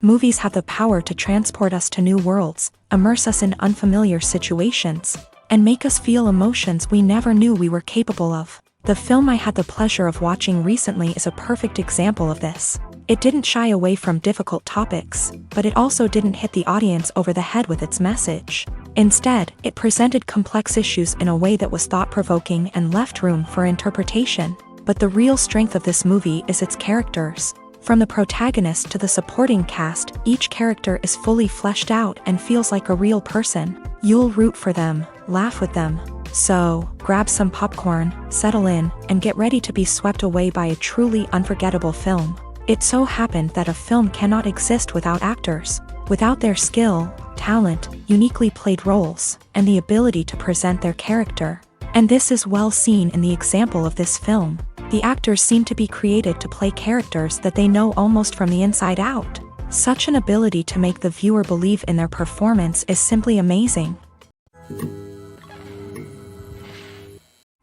Movies have the power to transport us to new worlds, immerse us in unfamiliar situations, and make us feel emotions we never knew we were capable of. The film I had the pleasure of watching recently is a perfect example of this. It didn't shy away from difficult topics, but it also didn't hit the audience over the head with its message. Instead, it presented complex issues in a way that was thought-provoking and left room for interpretation. But the real strength of this movie is its characters. From the protagonist to the supporting cast, each character is fully fleshed out and feels like a real person. You'll root for them, laugh with them. So, grab some popcorn, settle in, and get ready to be swept away by a truly unforgettable film. It so happened that a film cannot exist without actors. Without their skill, talent, uniquely played roles, and the ability to present their character. And this is well seen in the example of this film. The actors seem to be created to play characters that they know almost from the inside out. Such an ability to make the viewer believe in their performance is simply amazing.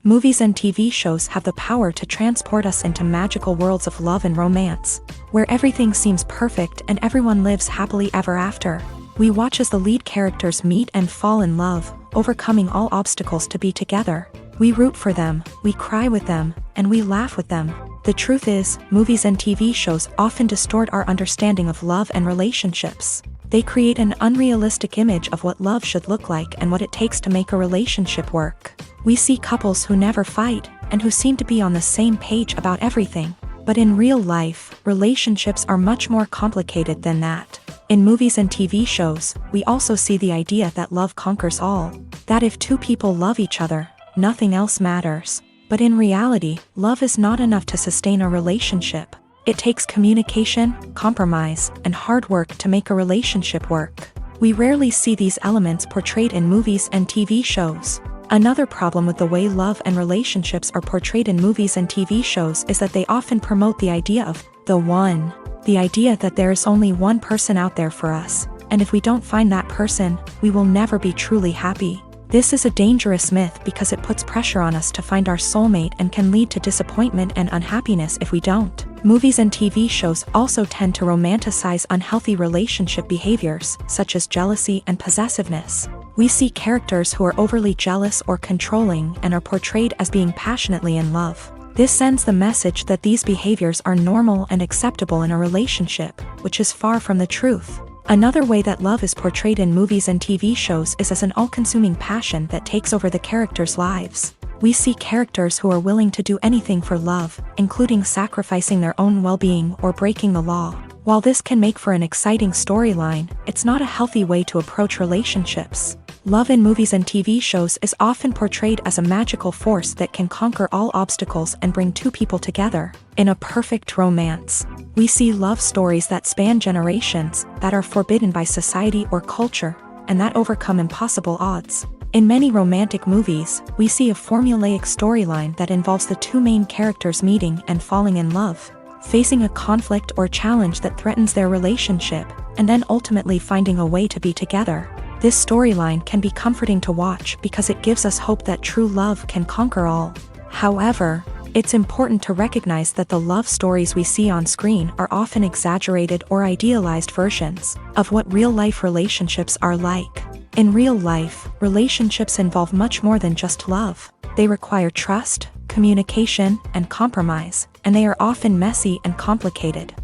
Movies and TV shows have the power to transport us into magical worlds of love and romance, where everything seems perfect and everyone lives happily ever after. We watch as the lead characters meet and fall in love, overcoming all obstacles to be together. We root for them, we cry with them, and we laugh with them. The truth is, movies and TV shows often distort our understanding of love and relationships. They create an unrealistic image of what love should look like and what it takes to make a relationship work. We see couples who never fight, and who seem to be on the same page about everything. But in real life, relationships are much more complicated than that. In movies and TV shows, we also see the idea that love conquers all. That if two people love each other, nothing else matters. But in reality, love is not enough to sustain a relationship. It takes communication, compromise, and hard work to make a relationship work. We rarely see these elements portrayed in movies and TV shows. Another problem with the way love and relationships are portrayed in movies and TV shows is that they often promote the idea of the one. The idea that there is only one person out there for us, and if we don't find that person, we will never be truly happy. This is a dangerous myth because it puts pressure on us to find our soulmate and can lead to disappointment and unhappiness if we don't. Movies and TV shows also tend to romanticize unhealthy relationship behaviors, such as jealousy and possessiveness. We see characters who are overly jealous or controlling and are portrayed as being passionately in love. This sends the message that these behaviors are normal and acceptable in a relationship, which is far from the truth. Another way that love is portrayed in movies and TV shows is as an all-consuming passion that takes over the characters' lives. We see characters who are willing to do anything for love, including sacrificing their own well-being or breaking the law. While this can make for an exciting storyline, it's not a healthy way to approach relationships. Love in movies and TV shows is often portrayed as a magical force that can conquer all obstacles and bring two people together. In a perfect romance, we see love stories that span generations, that are forbidden by society or culture, and that overcome impossible odds. In many romantic movies, we see a formulaic storyline that involves the two main characters meeting and falling in love, facing a conflict or challenge that threatens their relationship, and then ultimately finding a way to be together. This storyline can be comforting to watch because it gives us hope that true love can conquer all. However, it's important to recognize that the love stories we see on screen are often exaggerated or idealized versions of what real-life relationships are like. In real life, relationships involve much more than just love. They require trust, communication, and compromise, and they are often messy and complicated.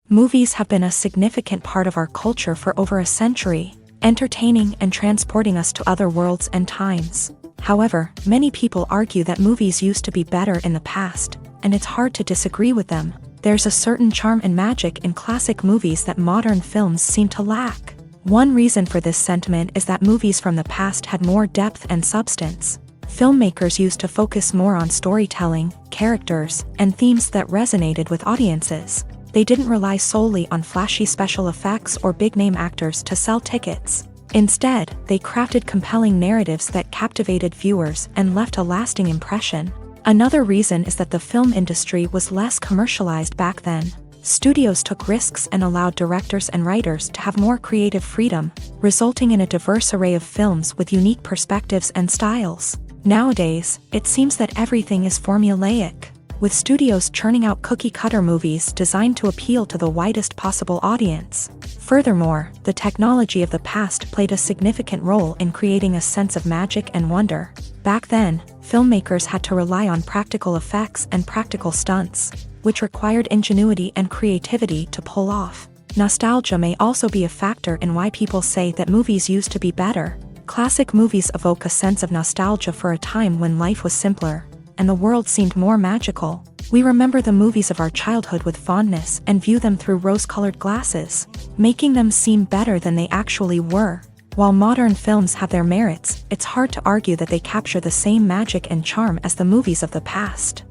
Movies have been a significant part of our culture for over a century, entertaining and transporting us to other worlds and times. However, many people argue that movies used to be better in the past, and it's hard to disagree with them. There's a certain charm and magic in classic movies that modern films seem to lack. One reason for this sentiment is that movies from the past had more depth and substance. Filmmakers used to focus more on storytelling, characters, and themes that resonated with audiences. They didn't rely solely on flashy special effects or big-name actors to sell tickets. Instead, they crafted compelling narratives that captivated viewers and left a lasting impression. Another reason is that the film industry was less commercialized back then. Studios took risks and allowed directors and writers to have more creative freedom, resulting in a diverse array of films with unique perspectives and styles. Nowadays, it seems that everything is formulaic. with studios churning out cookie-cutter movies designed to appeal to the widest possible audience. Furthermore, the technology of the past played a significant role in creating a sense of magic and wonder. Back then, filmmakers had to rely on practical effects and practical stunts, which required ingenuity and creativity to pull off. Nostalgia may also be a factor in why people say that movies used to be better. Classic movies evoke a sense of nostalgia for a time when life was simpler, and the world seemed more magical. We remember the movies of our childhood with fondness and view them through rose-colored glasses, making them seem better than they actually were. While modern films have their merits, it's hard to argue that they capture the same magic and charm as the movies of the past.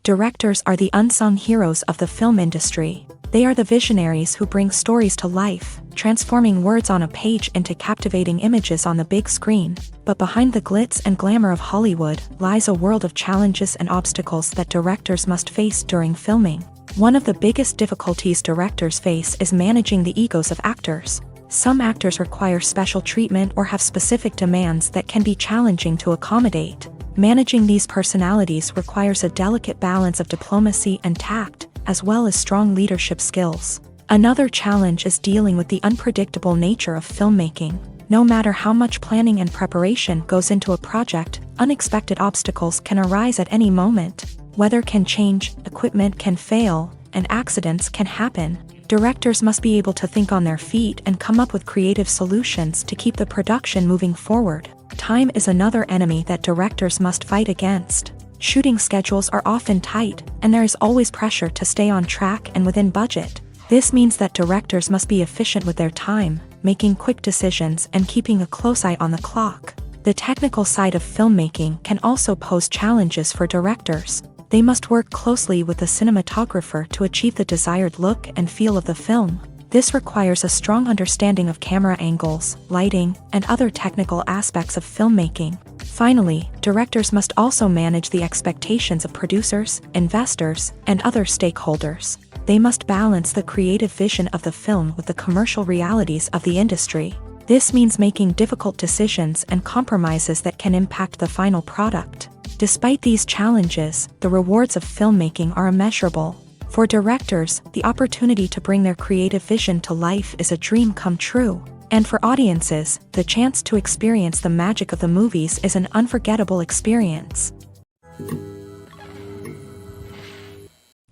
Directors are the unsung heroes of the film industry. They are the visionaries who bring stories to life, transforming words on a page into captivating images on the big screen. But behind the glitz and glamour of Hollywood lies a world of challenges and obstacles that directors must face during filming. One of the biggest difficulties directors face is managing the egos of actors. Some actors require special treatment or have specific demands that can be challenging to accommodate. Managing these personalities requires a delicate balance of diplomacy and tact, as well as strong leadership skills. Another challenge is dealing with the unpredictable nature of filmmaking. No matter how much planning and preparation goes into a project, unexpected obstacles can arise at any moment. Weather can change, equipment can fail, and accidents can happen. Directors must be able to think on their feet and come up with creative solutions to keep the production moving forward. Time is another enemy that directors must fight against. Shooting schedules are often tight, and there is always pressure to stay on track and within budget. This means that directors must be efficient with their time, making quick decisions and keeping a close eye on the clock. The technical side of filmmaking can also pose challenges for directors. They must work closely with the cinematographer to achieve the desired look and feel of the film. This requires a strong understanding of camera angles, lighting, and other technical aspects of filmmaking. Finally, directors must also manage the expectations of producers, investors, and other stakeholders. They must balance the creative vision of the film with the commercial realities of the industry. This means making difficult decisions and compromises that can impact the final product. Despite these challenges, the rewards of filmmaking are immeasurable. For directors, the opportunity to bring their creative vision to life is a dream come true. And for audiences, the chance to experience the magic of the movies is an unforgettable experience.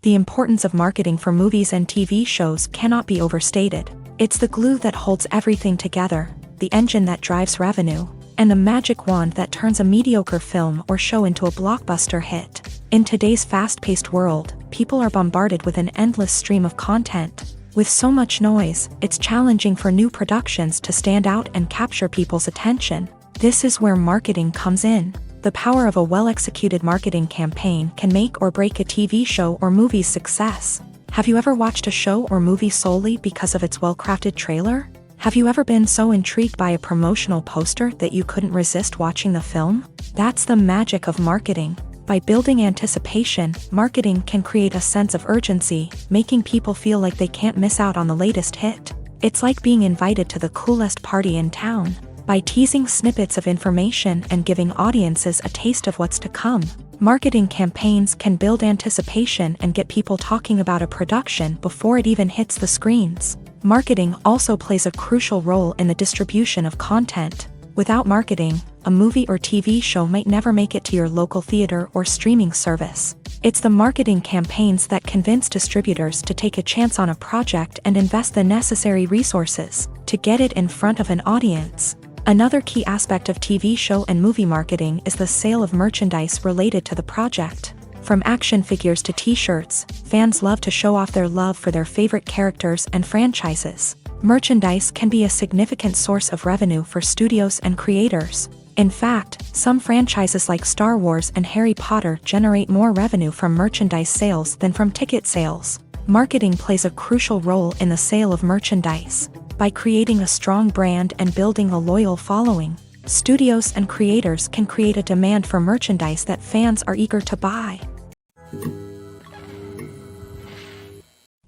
The importance of marketing for movies and TV shows cannot be overstated. It's the glue that holds everything together, the engine that drives revenue, and the magic wand that turns a mediocre film or show into a blockbuster hit. In today's fast-paced world, people are bombarded with an endless stream of content. With so much noise, it's challenging for new productions to stand out and capture people's attention. This is where marketing comes in. The power of a well-executed marketing campaign can make or break a TV show or movie's success. Have you ever watched a show or movie solely because of its well-crafted trailer? Have you ever been so intrigued by a promotional poster that you couldn't resist watching the film? That's the magic of marketing. By building anticipation, marketing can create a sense of urgency, making people feel like they can't miss out on the latest hit. It's like being invited to the coolest party in town. By teasing snippets of information and giving audiences a taste of what's to come, marketing campaigns can build anticipation and get people talking about a production before it even hits the screens. Marketing also plays a crucial role in the distribution of content. Without marketing, a movie or TV show might never make it to your local theater or streaming service. It's the marketing campaigns that convince distributors to take a chance on a project and invest the necessary resources to get it in front of an audience. Another key aspect of TV show and movie marketing is the sale of merchandise related to the project. From action figures to t-shirts, fans love to show off their love for their favorite characters and franchises. Merchandise can be a significant source of revenue for studios and creators. In fact, some franchises like Star Wars and Harry Potter generate more revenue from merchandise sales than from ticket sales. Marketing plays a crucial role in the sale of merchandise. By creating a strong brand and building a loyal following, studios and creators can create a demand for merchandise that fans are eager to buy.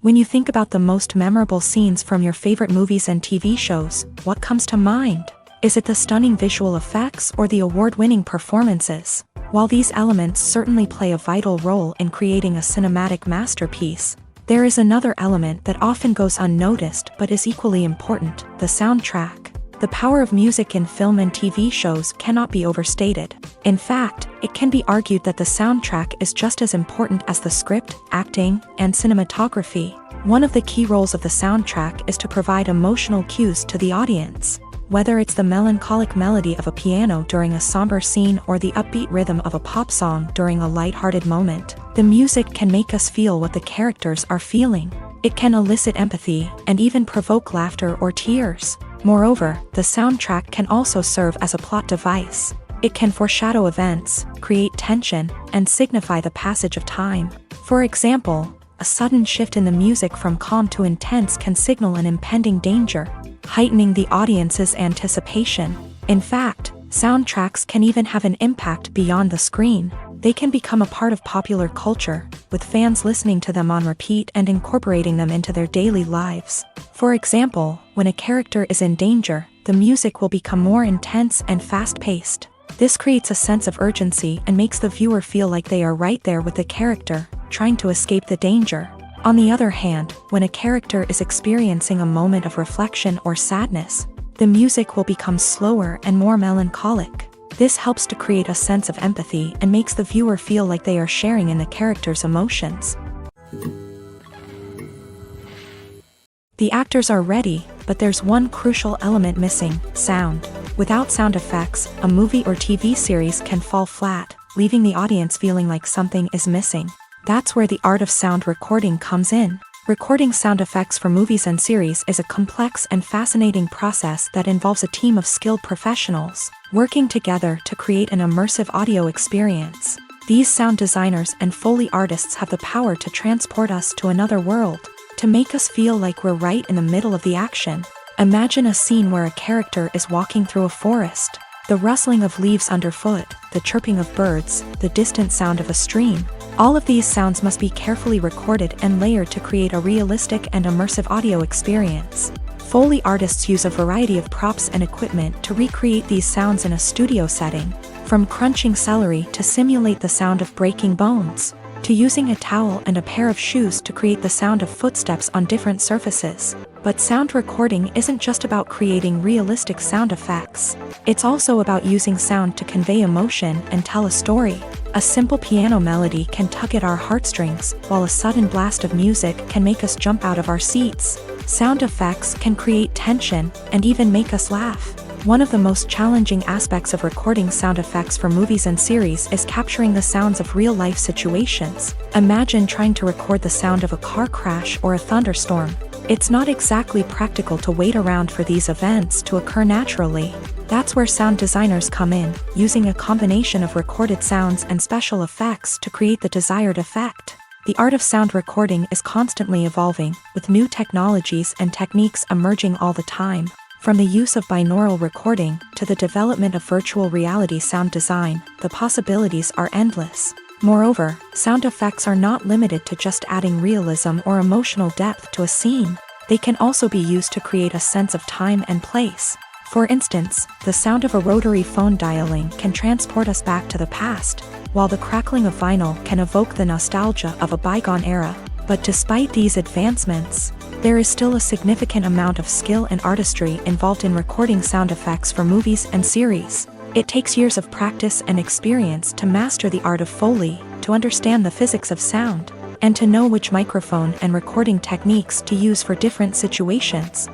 When you think about the most memorable scenes from your favorite movies and TV shows, what comes to mind? Is it the stunning visual effects or the award-winning performances? While these elements certainly play a vital role in creating a cinematic masterpiece, there is another element that often goes unnoticed but is equally important: the soundtrack. The power of music in film and TV shows cannot be overstated. In fact, it can be argued that the soundtrack is just as important as the script, acting, and cinematography. One of the key roles of the soundtrack is to provide emotional cues to the audience. Whether it's the melancholic melody of a piano during a somber scene or the upbeat rhythm of a pop song during a lighthearted moment, the music can make us feel what the characters are feeling. It can elicit empathy and even provoke laughter or tears. Moreover, the soundtrack can also serve as a plot device. It can foreshadow events, create tension, and signify the passage of time. For example, a sudden shift in the music from calm to intense can signal an impending danger, heightening the audience's anticipation. In fact, soundtracks can even have an impact beyond the screen. They can become a part of popular culture, with fans listening to them on repeat and incorporating them into their daily lives. For example, when a character is in danger, the music will become more intense and fast-paced. This creates a sense of urgency and makes the viewer feel like they are right there with the character, trying to escape the danger. On the other hand, when a character is experiencing a moment of reflection or sadness, the music will become slower and more melancholic. This helps to create a sense of empathy and makes the viewer feel like they are sharing in the character's emotions. The actors are ready, but there's one crucial element missing: sound. Without sound effects, a movie or TV series can fall flat, leaving the audience feeling like something is missing. That's where the art of sound recording comes in. Recording sound effects for movies and series is a complex and fascinating process that involves a team of skilled professionals working together to create an immersive audio experience. These sound designers and Foley artists have the power to transport us to another world, to make us feel like we're right in the middle of the action. Imagine a scene where a character is walking through a forest. The rustling of leaves underfoot, the chirping of birds, the distant sound of a stream. All of these sounds must be carefully recorded and layered to create a realistic and immersive audio experience. Foley artists use a variety of props and equipment to recreate these sounds in a studio setting, from crunching celery to simulate the sound of breaking bones, to using a towel and a pair of shoes to create the sound of footsteps on different surfaces. But sound recording isn't just about creating realistic sound effects. It's also about using sound to convey emotion and tell a story. A simple piano melody can tug at our heartstrings, while a sudden blast of music can make us jump out of our seats. Sound effects can create tension and even make us laugh. One of the most challenging aspects of recording sound effects for movies and series is capturing the sounds of real-life situations. Imagine trying to record the sound of a car crash or a thunderstorm. It's not exactly practical to wait around for these events to occur naturally. That's where sound designers come in, using a combination of recorded sounds and special effects to create the desired effect. The art of sound recording is constantly evolving, with new technologies and techniques emerging all the time. From the use of binaural recording to the development of virtual reality sound design, the possibilities are endless. Moreover, sound effects are not limited to just adding realism or emotional depth to a scene. They can also be used to create a sense of time and place. For instance, the sound of a rotary phone dialing can transport us back to the past, while the crackling of vinyl can evoke the nostalgia of a bygone era. But despite these advancements, there is still a significant amount of skill and artistry involved in recording sound effects for movies and series. It takes years of practice and experience to master the art of Foley, to understand the physics of sound, and to know which microphone and recording techniques to use for different situations.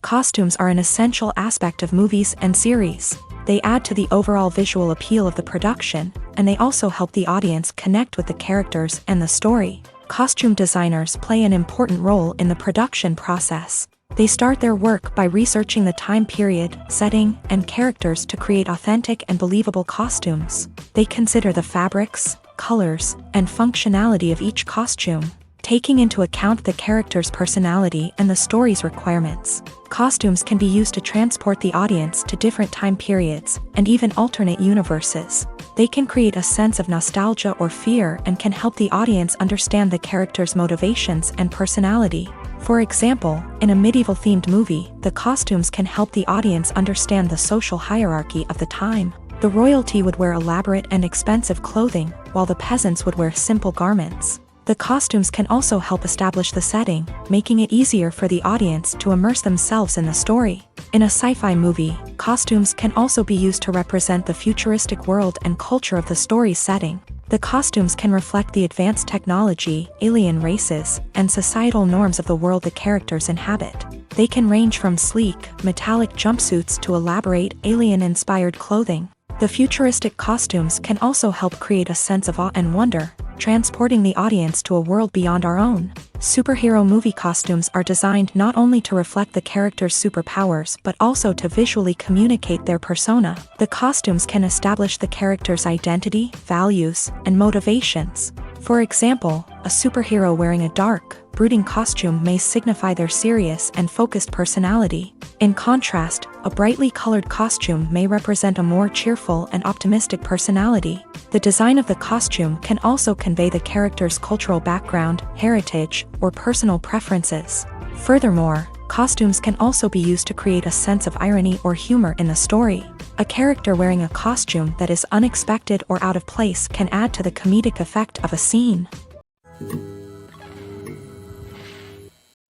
Costumes are an essential aspect of movies and series. They add to the overall visual appeal of the production, and they also help the audience connect with the characters and the story. Costume designers play an important role in the production process. They start their work by researching the time period, setting, and characters to create authentic and believable costumes. They consider the fabrics, colors, and functionality of each costume, taking into account the character's personality and the story's requirements. Costumes can be used to transport the audience to different time periods and even alternate universes. They can create a sense of nostalgia or fear and can help the audience understand the character's motivations and personality. For example, in a medieval-themed movie, the costumes can help the audience understand the social hierarchy of the time. The royalty would wear elaborate and expensive clothing, while the peasants would wear simple garments. The costumes can also help establish the setting, making it easier for the audience to immerse themselves in the story. In a sci-fi movie, costumes can also be used to represent the futuristic world and culture of the story's setting. The costumes can reflect the advanced technology, alien races, and societal norms of the world the characters inhabit. They can range from sleek, metallic jumpsuits to elaborate, alien-inspired clothing. The futuristic costumes can also help create a sense of awe and wonder, transporting the audience to a world beyond our own. Superhero movie costumes are designed not only to reflect the character's superpowers but also to visually communicate their persona. The costumes can establish the character's identity, values, and motivations. For example, a superhero wearing a dark, brooding costume may signify their serious and focused personality. In contrast, a brightly colored costume may represent a more cheerful and optimistic personality. The design of the costume can also convey the character's cultural background, heritage, or personal preferences. Furthermore, costumes can also be used to create a sense of irony or humor in the story. A character wearing a costume that is unexpected or out of place can add to the comedic effect of a scene.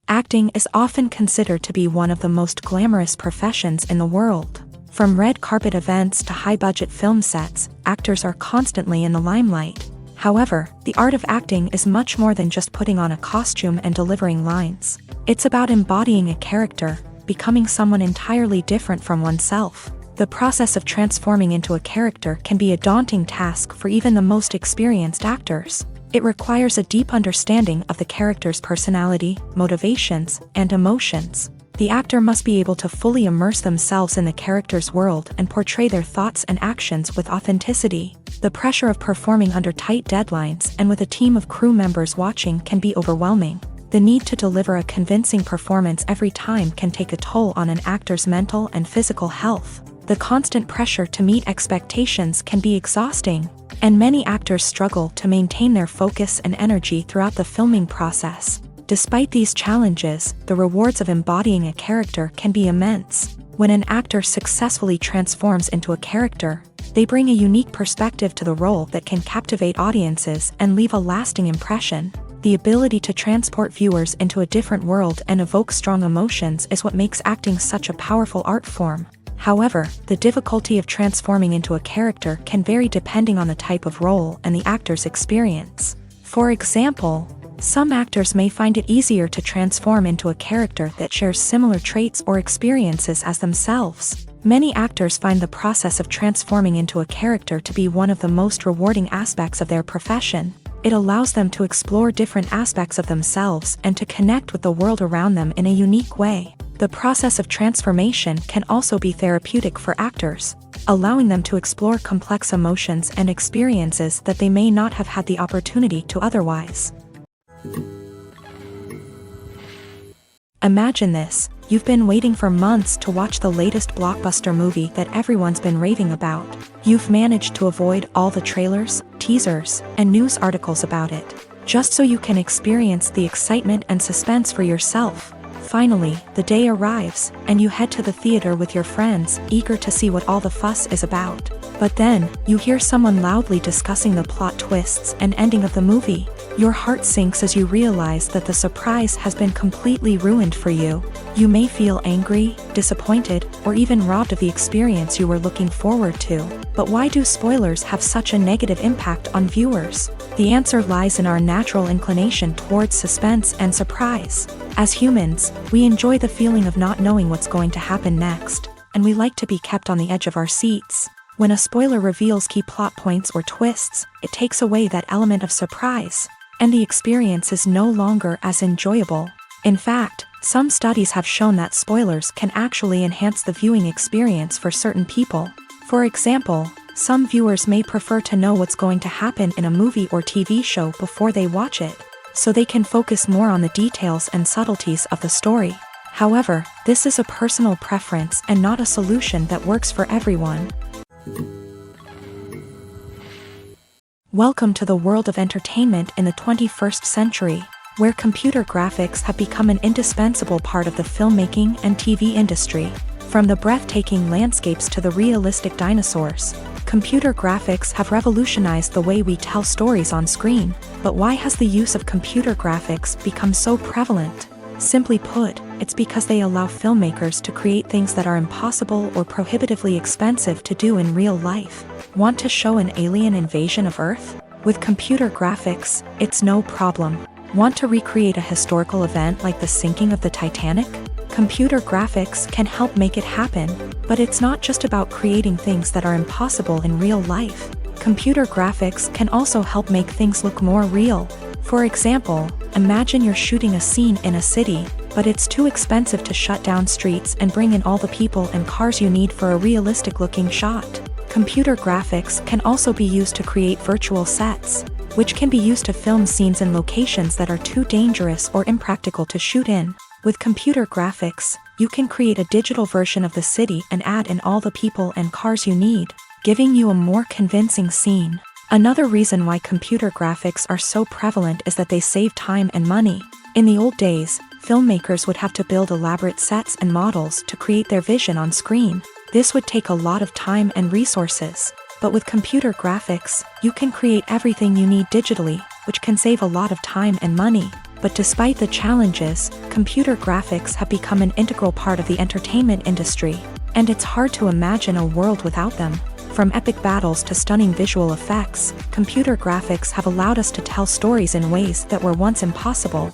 Acting is often considered to be one of the most glamorous professions in the world. From red carpet events to high-budget film sets, actors are constantly in the limelight. However, the art of acting is much more than just putting on a costume and delivering lines. It's about embodying a character, becoming someone entirely different from oneself. The process of transforming into a character can be a daunting task for even the most experienced actors. It requires a deep understanding of the character's personality, motivations, and emotions. The actor must be able to fully immerse themselves in the character's world and portray their thoughts and actions with authenticity. The pressure of performing under tight deadlines and with a team of crew members watching can be overwhelming. The need to deliver a convincing performance every time can take a toll on an actor's mental and physical health. The constant pressure to meet expectations can be exhausting, and many actors struggle to maintain their focus and energy throughout the filming process. Despite these challenges, the rewards of embodying a character can be immense. When an actor successfully transforms into a character, they bring a unique perspective to the role that can captivate audiences and leave a lasting impression. The ability to transport viewers into a different world and evoke strong emotions is what makes acting such a powerful art form. However, the difficulty of transforming into a character can vary depending on the type of role and the actor's experience. For example, some actors may find it easier to transform into a character that shares similar traits or experiences as themselves. Many actors find the process of transforming into a character to be one of the most rewarding aspects of their profession. It allows them to explore different aspects of themselves and to connect with the world around them in a unique way. The process of transformation can also be therapeutic for actors, allowing them to explore complex emotions and experiences that they may not have had the opportunity to otherwise. Imagine this: you've been waiting for months to watch the latest blockbuster movie that everyone's been raving about. You've managed to avoid all the trailers, teasers, and news articles about it, just so you can experience the excitement and suspense for yourself. Finally, the day arrives, and you head to the theater with your friends, eager to see what all the fuss is about. But then, you hear someone loudly discussing the plot twists and ending of the movie. Your heart sinks as you realize that the surprise has been completely ruined for you. You may feel angry, disappointed, or even robbed of the experience you were looking forward to. But why do spoilers have such a negative impact on viewers? The answer lies in our natural inclination towards suspense and surprise. As humans, we enjoy the feeling of not knowing what's going to happen next, and we like to be kept on the edge of our seats. When a spoiler reveals key plot points or twists, it takes away that element of surprise, and the experience is no longer as enjoyable. In fact, some studies have shown that spoilers can actually enhance the viewing experience for certain people. For example, some viewers may prefer to know what's going to happen in a movie or TV show before they watch it, so they can focus more on the details and subtleties of the story. However, this is a personal preference and not a solution that works for everyone. Welcome to the world of entertainment in the 21st century. where computer graphics have become an indispensable part of the filmmaking and TV industry. From the breathtaking landscapes to the realistic dinosaurs, computer graphics have revolutionized the way we tell stories on screen. But why has the use of computer graphics become so prevalent? Simply put, it's because they allow filmmakers to create things that are impossible or prohibitively expensive to do in real life. Want to show an alien invasion of Earth? With computer graphics, it's no problem. Want to recreate a historical event like the sinking of the Titanic? Computer graphics can help make it happen, but it's not just about creating things that are impossible in real life. Computer graphics can also help make things look more real. For example, imagine you're shooting a scene in a city, but it's too expensive to shut down streets and bring in all the people and cars you need for a realistic-looking shot. Computer graphics can also be used to create virtual sets, which can be used to film scenes in locations that are too dangerous or impractical to shoot in. With computer graphics, you can create a digital version of the city and add in all the people and cars you need, giving you a more convincing scene. Another reason why computer graphics are so prevalent is that they save time and money. In the old days, filmmakers would have to build elaborate sets and models to create their vision on screen. This would take a lot of time and resources. But with computer graphics, you can create everything you need digitally, which can save a lot of time and money. But despite the challenges, computer graphics have become an integral part of the entertainment industry, and it's hard to imagine a world without them. From epic battles to stunning visual effects, computer graphics have allowed us to tell stories in ways that were once impossible.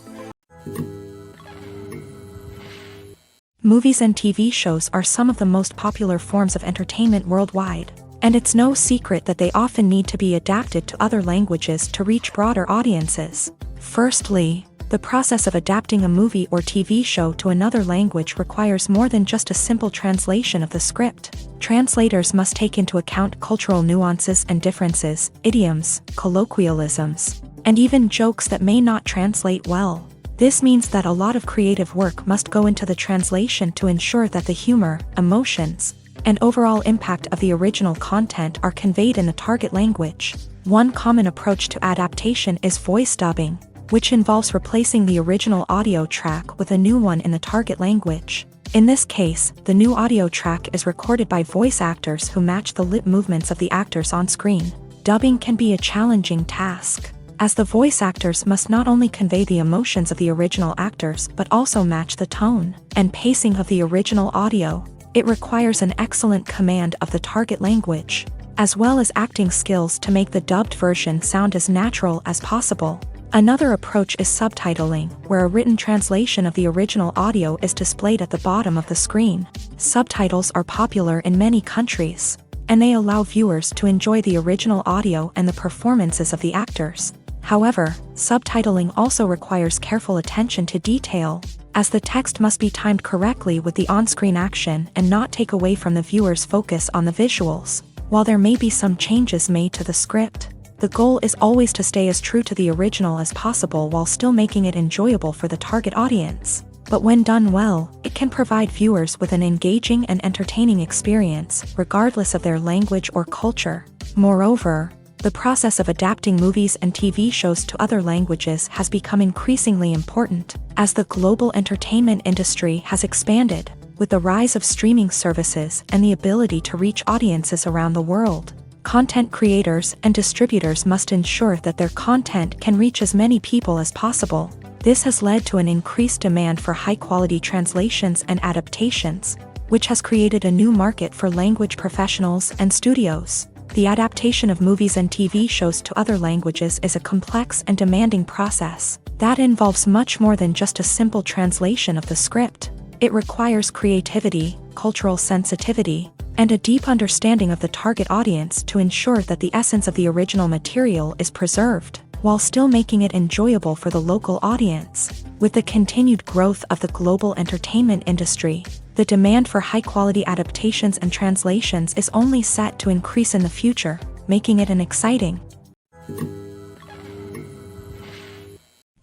Movies and TV shows are some of the most popular forms of entertainment worldwide, and it's no secret that they often need to be adapted to other languages to reach broader audiences. Firstly, the process of adapting a movie or TV show to another language requires more than just a simple translation of the script. Translators must take into account cultural nuances and differences, idioms, colloquialisms, and even jokes that may not translate well. This means that a lot of creative work must go into the translation to ensure that the humor, emotions, and overall impact of the original content are conveyed in the target language. One common approach to adaptation is voice dubbing, which involves replacing the original audio track with a new one in the target language. In this case, the new audio track is recorded by voice actors who match the lip movements of the actors on screen. Dubbing can be a challenging task, as the voice actors must not only convey the emotions of the original actors but also match the tone and pacing of the original audio. It requires an excellent command of the target language, as well as acting skills to make the dubbed version sound as natural as possible. Another approach is subtitling, where a written translation of the original audio is displayed at the bottom of the screen. Subtitles are popular in many countries, and they allow viewers to enjoy the original audio and the performances of the actors. However, subtitling also requires careful attention to detail, as the text must be timed correctly with the on-screen action and not take away from the viewer's focus on the visuals. While there may be some changes made to the script, the goal is always to stay as true to the original as possible while still making it enjoyable for the target audience. But when done well, it can provide viewers with an engaging and entertaining experience, regardless of their language or culture. Moreover, the process of adapting movies and TV shows to other languages has become increasingly important, as the global entertainment industry has expanded, with the rise of streaming services and the ability to reach audiences around the world. Content creators and distributors must ensure that their content can reach as many people as possible. This has led to an increased demand for high-quality translations and adaptations, which has created a new market for language professionals and studios. The adaptation of movies and TV shows to other languages is a complex and demanding process that involves much more than just a simple translation of the script. It requires creativity, cultural sensitivity, and a deep understanding of the target audience to ensure that the essence of the original material is preserved, while still making it enjoyable for the local audience. With the continued growth of the global entertainment industry, the demand for high-quality adaptations and translations is only set to increase in the future, making it an exciting.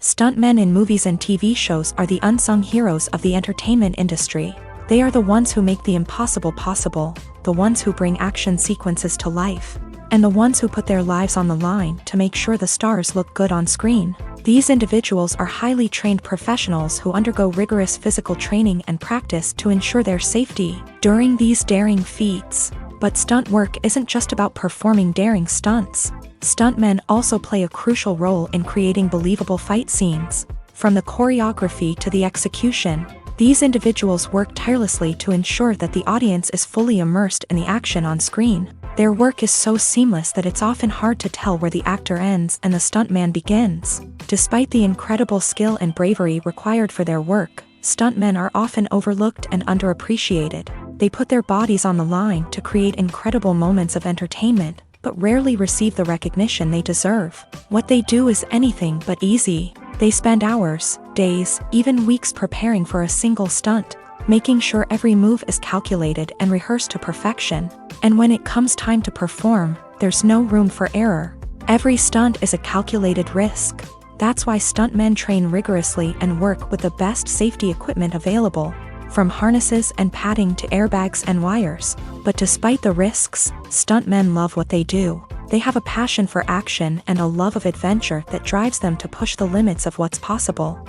Stuntmen in movies and TV shows are the unsung heroes of the entertainment industry. They are the ones who make the impossible possible, the ones who bring action sequences to life, and the ones who put their lives on the line to make sure the stars look good on screen. These individuals are highly trained professionals who undergo rigorous physical training and practice to ensure their safety during these daring feats. But stunt work isn't just about performing daring stunts. Stuntmen also play a crucial role in creating believable fight scenes. From the choreography to the execution, these individuals work tirelessly to ensure that the audience is fully immersed in the action on screen. Their work is so seamless that it's often hard to tell where the actor ends and the stuntman begins. Despite the incredible skill and bravery required for their work, stuntmen are often overlooked and underappreciated. They put their bodies on the line to create incredible moments of entertainment, but rarely receive the recognition they deserve. What they do is anything but easy. They spend hours, days, even weeks preparing for a single stunt, making sure every move is calculated and rehearsed to perfection. And when it comes time to perform, there's no room for error. Every stunt is a calculated risk. That's why stuntmen train rigorously and work with the best safety equipment available, from harnesses and padding to airbags and wires. But despite the risks, stuntmen love what they do. They have a passion for action and a love of adventure that drives them to push the limits of what's possible.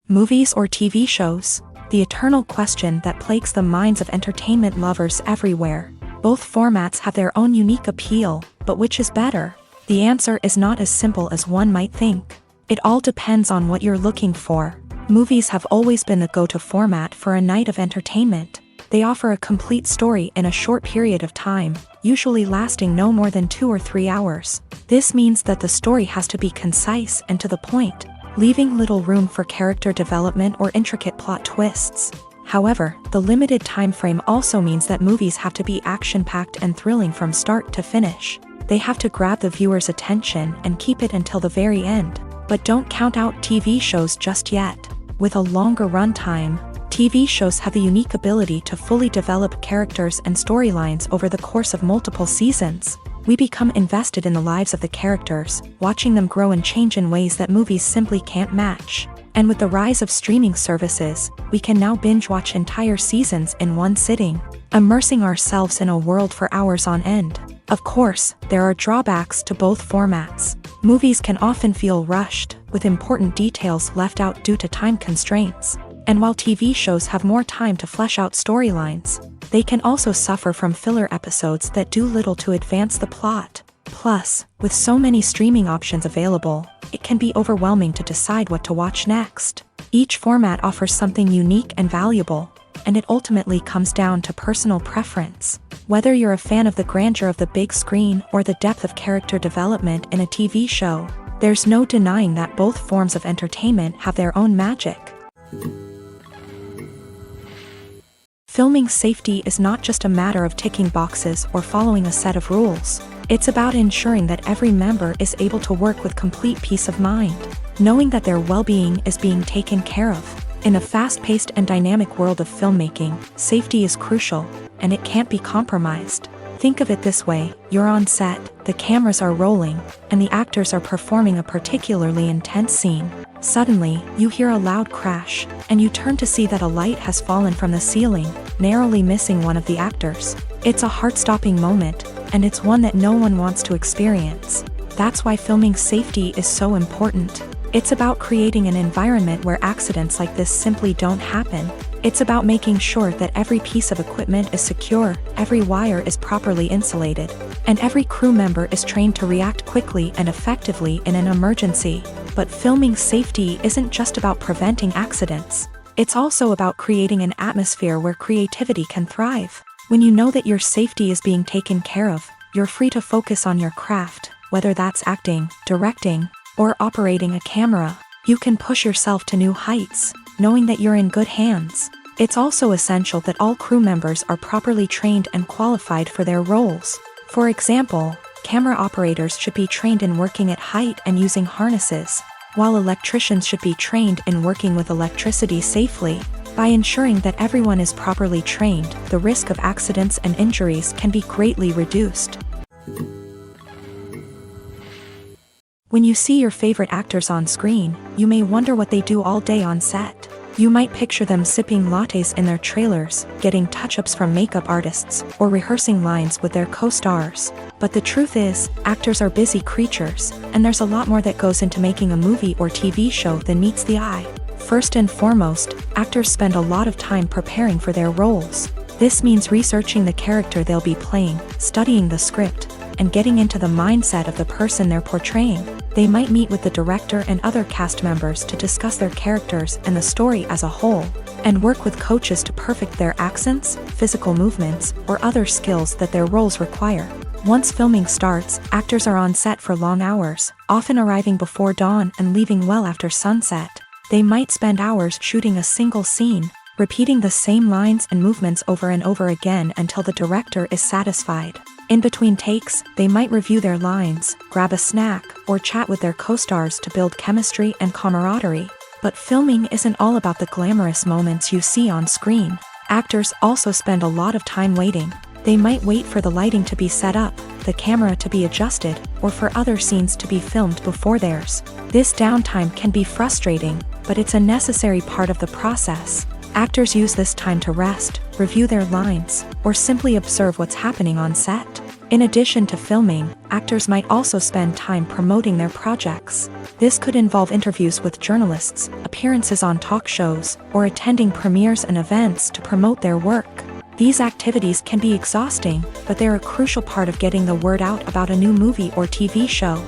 Movies or TV shows? The eternal question that plagues the minds of entertainment lovers everywhere. Both formats have their own unique appeal, but which is better? The answer is not as simple as one might think. It all depends on what you're looking for. Movies have always been the go-to format for a night of entertainment. They offer a complete story in a short period of time, usually lasting no more than 2 or 3 hours. This means that the story has to be concise and to the point, leaving little room for character development or intricate plot twists. However, the limited time frame also means that movies have to be action-packed and thrilling from start to finish. They have to grab the viewer's attention and keep it until the very end. But don't count out TV shows just yet. With a longer runtime, TV shows have the unique ability to fully develop characters and storylines over the course of multiple seasons. We become invested in the lives of the characters, watching them grow and change in ways that movies simply can't match. And with the rise of streaming services, we can now binge-watch entire seasons in one sitting, immersing ourselves in a world for hours on end. Of course, there are drawbacks to both formats. Movies can often feel rushed, with important details left out due to time constraints. And while TV shows have more time to flesh out storylines, they can also suffer from filler episodes that do little to advance the plot. Plus, with so many streaming options available, it can be overwhelming to decide what to watch next. Each format offers something unique and valuable, and it ultimately comes down to personal preference. Whether you're a fan of the grandeur of the big screen or the depth of character development in a TV show, there's no denying that both forms of entertainment have their own magic. Filming safety is not just a matter of ticking boxes or following a set of rules. It's about ensuring that every member is able to work with complete peace of mind, knowing that their well-being is being taken care of. In a fast-paced and dynamic world of filmmaking, safety is crucial, and it can't be compromised. Think of it this way: you're on set, the cameras are rolling, and the actors are performing a particularly intense scene. Suddenly, you hear a loud crash, and you turn to see that a light has fallen from the ceiling, narrowly missing one of the actors. It's a heart-stopping moment, and it's one that no one wants to experience. That's why filming safety is so important. It's about creating an environment where accidents like this simply don't happen. It's about making sure that every piece of equipment is secure, every wire is properly insulated, and every crew member is trained to react quickly and effectively in an emergency. But filming safety isn't just about preventing accidents. It's also about creating an atmosphere where creativity can thrive. When you know that your safety is being taken care of, you're free to focus on your craft, whether that's acting, directing, or operating a camera. You can push yourself to new heights, knowing that you're in good hands. It's also essential that all crew members are properly trained and qualified for their roles. For example, camera operators should be trained in working at height and using harnesses, while electricians should be trained in working with electricity safely. By ensuring that everyone is properly trained, the risk of accidents and injuries can be greatly reduced. When you see your favorite actors on screen, you may wonder what they do all day on set. You might picture them sipping lattes in their trailers, getting touch-ups from makeup artists, or rehearsing lines with their co-stars. But the truth is, actors are busy creatures, and there's a lot more that goes into making a movie or TV show than meets the eye. First and foremost, actors spend a lot of time preparing for their roles. This means researching the character they'll be playing, studying the script, and getting into the mindset of the person they're portraying. They might meet with the director and other cast members to discuss their characters and the story as a whole, and work with coaches to perfect their accents, physical movements, or other skills that their roles require. Once filming starts, actors are on set for long hours, often arriving before dawn and leaving well after sunset. They might spend hours shooting a single scene, repeating the same lines and movements over and over again until the director is satisfied. In between takes, they might review their lines, grab a snack, or chat with their co-stars to build chemistry and camaraderie. But filming isn't all about the glamorous moments you see on screen. Actors also spend a lot of time waiting. They might wait for the lighting to be set up, the camera to be adjusted, or for other scenes to be filmed before theirs. This downtime can be frustrating, but it's a necessary part of the process. Actors use this time to rest, review their lines, or simply observe what's happening on set. In addition to filming, actors might also spend time promoting their projects. This could involve interviews with journalists, appearances on talk shows, or attending premieres and events to promote their work. These activities can be exhausting, but they're a crucial part of getting the word out about a new movie or TV show.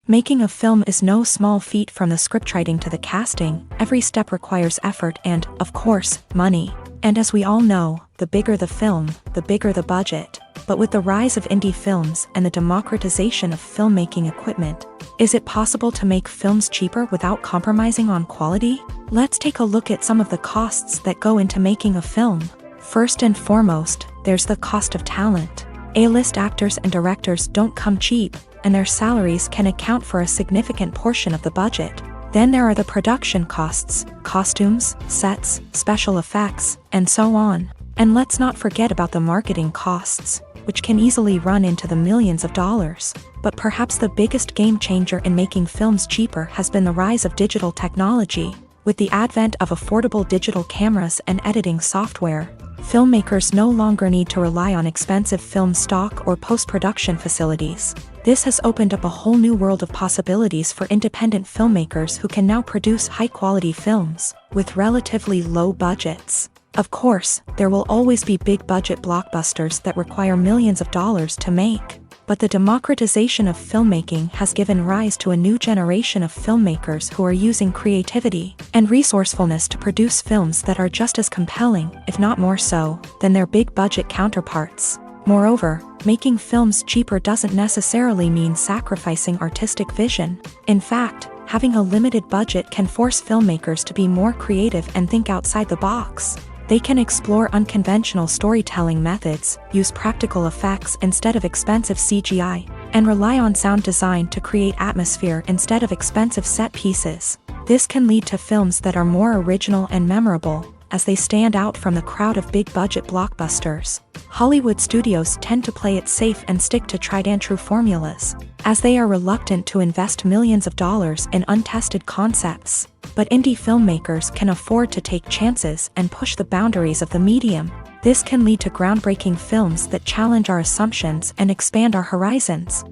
Making a film is no small feat. From the scriptwriting to the casting. Every step requires effort and, of course, money. And as we all know, the bigger the film, the bigger the budget. But with the rise of indie films and the democratization of filmmaking equipment, is it possible to make films cheaper without compromising on quality? Let's take a look at some of the costs that go into making a film. First and foremost, there's the cost of talent. A-list actors and directors don't come cheap, and their salaries can account for a significant portion of the budget. Then there are the production costs, costumes, sets, special effects, and so on. And let's not forget about the marketing costs, which can easily run into the millions of dollars. But perhaps the biggest game changer in making films cheaper has been the rise of digital technology. With the advent of affordable digital cameras and editing software, filmmakers no longer need to rely on expensive film stock or post-production facilities. This has opened up a whole new world of possibilities for independent filmmakers who can now produce high-quality films with relatively low budgets. Of course, there will always be big-budget blockbusters that require millions of dollars to make. But the democratization of filmmaking has given rise to a new generation of filmmakers who are using creativity and resourcefulness to produce films that are just as compelling, if not more so, than their big-budget counterparts. Moreover, making films cheaper doesn't necessarily mean sacrificing artistic vision. In fact, having a limited budget can force filmmakers to be more creative and think outside the box. They can explore unconventional storytelling methods, use practical effects instead of expensive CGI, and rely on sound design to create atmosphere instead of expensive set pieces. This can lead to films that are more original and memorable, as they stand out from the crowd of big-budget blockbusters. Hollywood studios tend to play it safe and stick to tried-and-true formulas, as they are reluctant to invest millions of dollars in untested concepts. But indie filmmakers can afford to take chances and push the boundaries of the medium. This can lead to groundbreaking films that challenge our assumptions and expand our horizons.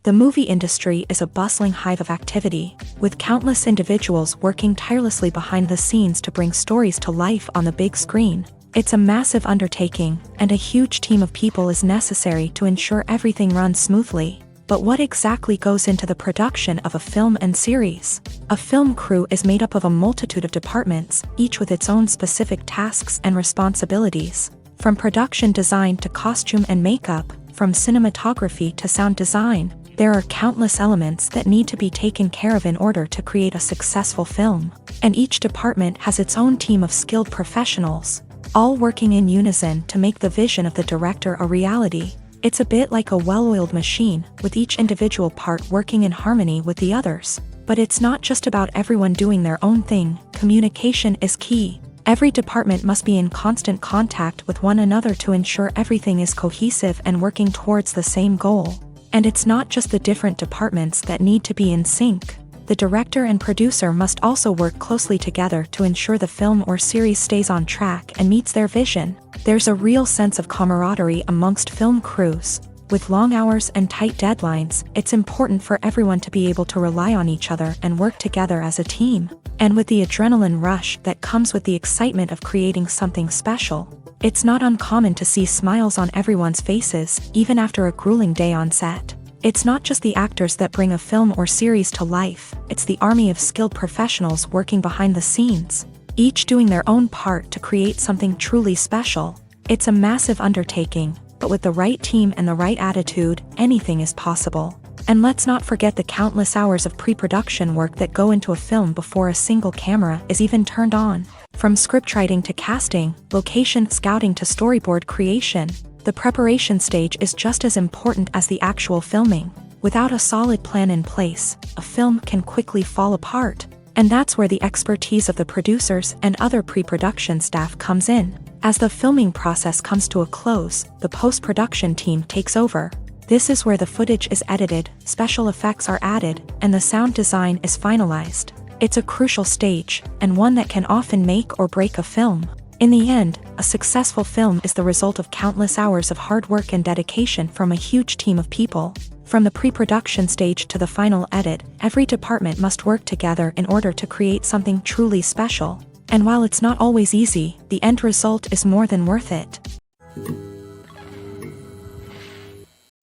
The movie industry is a bustling hive of activity, with countless individuals working tirelessly behind the scenes to bring stories to life on the big screen. It's a massive undertaking, and a huge team of people is necessary to ensure everything runs smoothly. But what exactly goes into the production of a film and series? A film crew is made up of a multitude of departments, each with its own specific tasks and responsibilities. From production design to costume and makeup, from cinematography to sound design, there are countless elements that need to be taken care of in order to create a successful film. And each department has its own team of skilled professionals, all working in unison to make the vision of the director a reality. It's a bit like a well-oiled machine, with each individual part working in harmony with the others. But it's not just about everyone doing their own thing. Communication is key. Every department must be in constant contact with one another to ensure everything is cohesive and working towards the same goal. And it's not just the different departments that need to be in sync. The director and producer must also work closely together to ensure the film or series stays on track and meets their vision. There's a real sense of camaraderie amongst film crews. With long hours and tight deadlines, it's important for everyone to be able to rely on each other and work together as a team. And with the adrenaline rush that comes with the excitement of creating something special, it's not uncommon to see smiles on everyone's faces, even after a grueling day on set. It's not just the actors that bring a film or series to life, it's the army of skilled professionals working behind the scenes, each doing their own part to create something truly special. It's a massive undertaking, but with the right team and the right attitude, anything is possible. And let's not forget the countless hours of pre-production work that go into a film before a single camera is even turned on. From scriptwriting to casting, location scouting to storyboard creation, the preparation stage is just as important as the actual filming. Without a solid plan in place, a film can quickly fall apart. And that's where the expertise of the producers and other pre-production staff comes in. As the filming process comes to a close, the post-production team takes over. This is where the footage is edited, special effects are added, and the sound design is finalized. It's a crucial stage, and one that can often make or break a film. In the end, a successful film is the result of countless hours of hard work and dedication from a huge team of people. From the pre-production stage to the final edit, every department must work together in order to create something truly special. And while it's not always easy, the end result is more than worth it.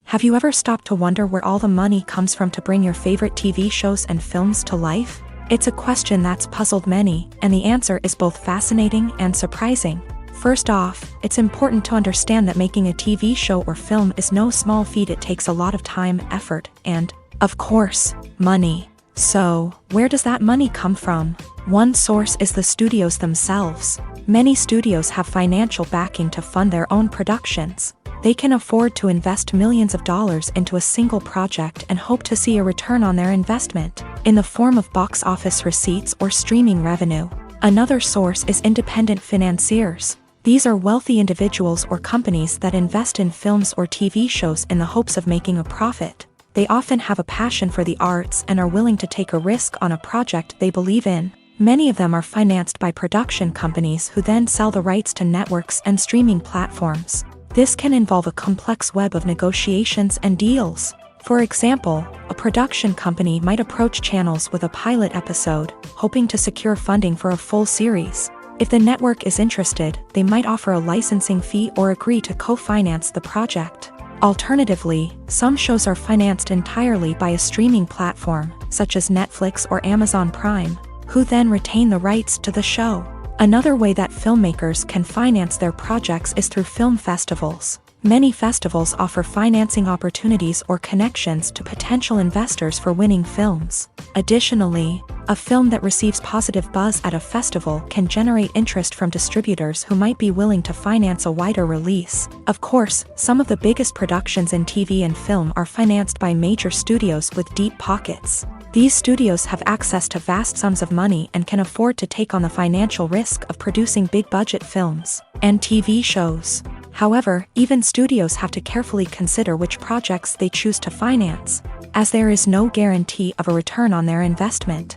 Have you ever stopped to wonder where all the money comes from to bring your favorite TV shows and films to life? It's a question that's puzzled many, and the answer is both fascinating and surprising. First off, it's important to understand that making a TV show or film is no small feat. It takes a lot of time, effort, and, of course, money. So, where does that money come from? One source is the studios themselves. Many studios have financial backing to fund their own productions. They can afford to invest millions of dollars into a single project and hope to see a return on their investment, in the form of box office receipts or streaming revenue. Another source is independent financiers. These are wealthy individuals or companies that invest in films or TV shows in the hopes of making a profit. They often have a passion for the arts and are willing to take a risk on a project they believe in. Many of them are financed by production companies who then sell the rights to networks and streaming platforms. This can involve a complex web of negotiations and deals. For example, a production company might approach channels with a pilot episode, hoping to secure funding for a full series. If the network is interested, they might offer a licensing fee or agree to co-finance the project. Alternatively, some shows are financed entirely by a streaming platform, such as Netflix or Amazon Prime, who then retain the rights to the show. Another way that filmmakers can finance their projects is through film festivals. Many festivals offer financing opportunities or connections to potential investors for winning films. Additionally, a film that receives positive buzz at a festival can generate interest from distributors who might be willing to finance a wider release. Of course, some of the biggest productions in TV and film are financed by major studios with deep pockets. These studios have access to vast sums of money and can afford to take on the financial risk of producing big-budget films and TV shows. However, even studios have to carefully consider which projects they choose to finance, as there is no guarantee of a return on their investment.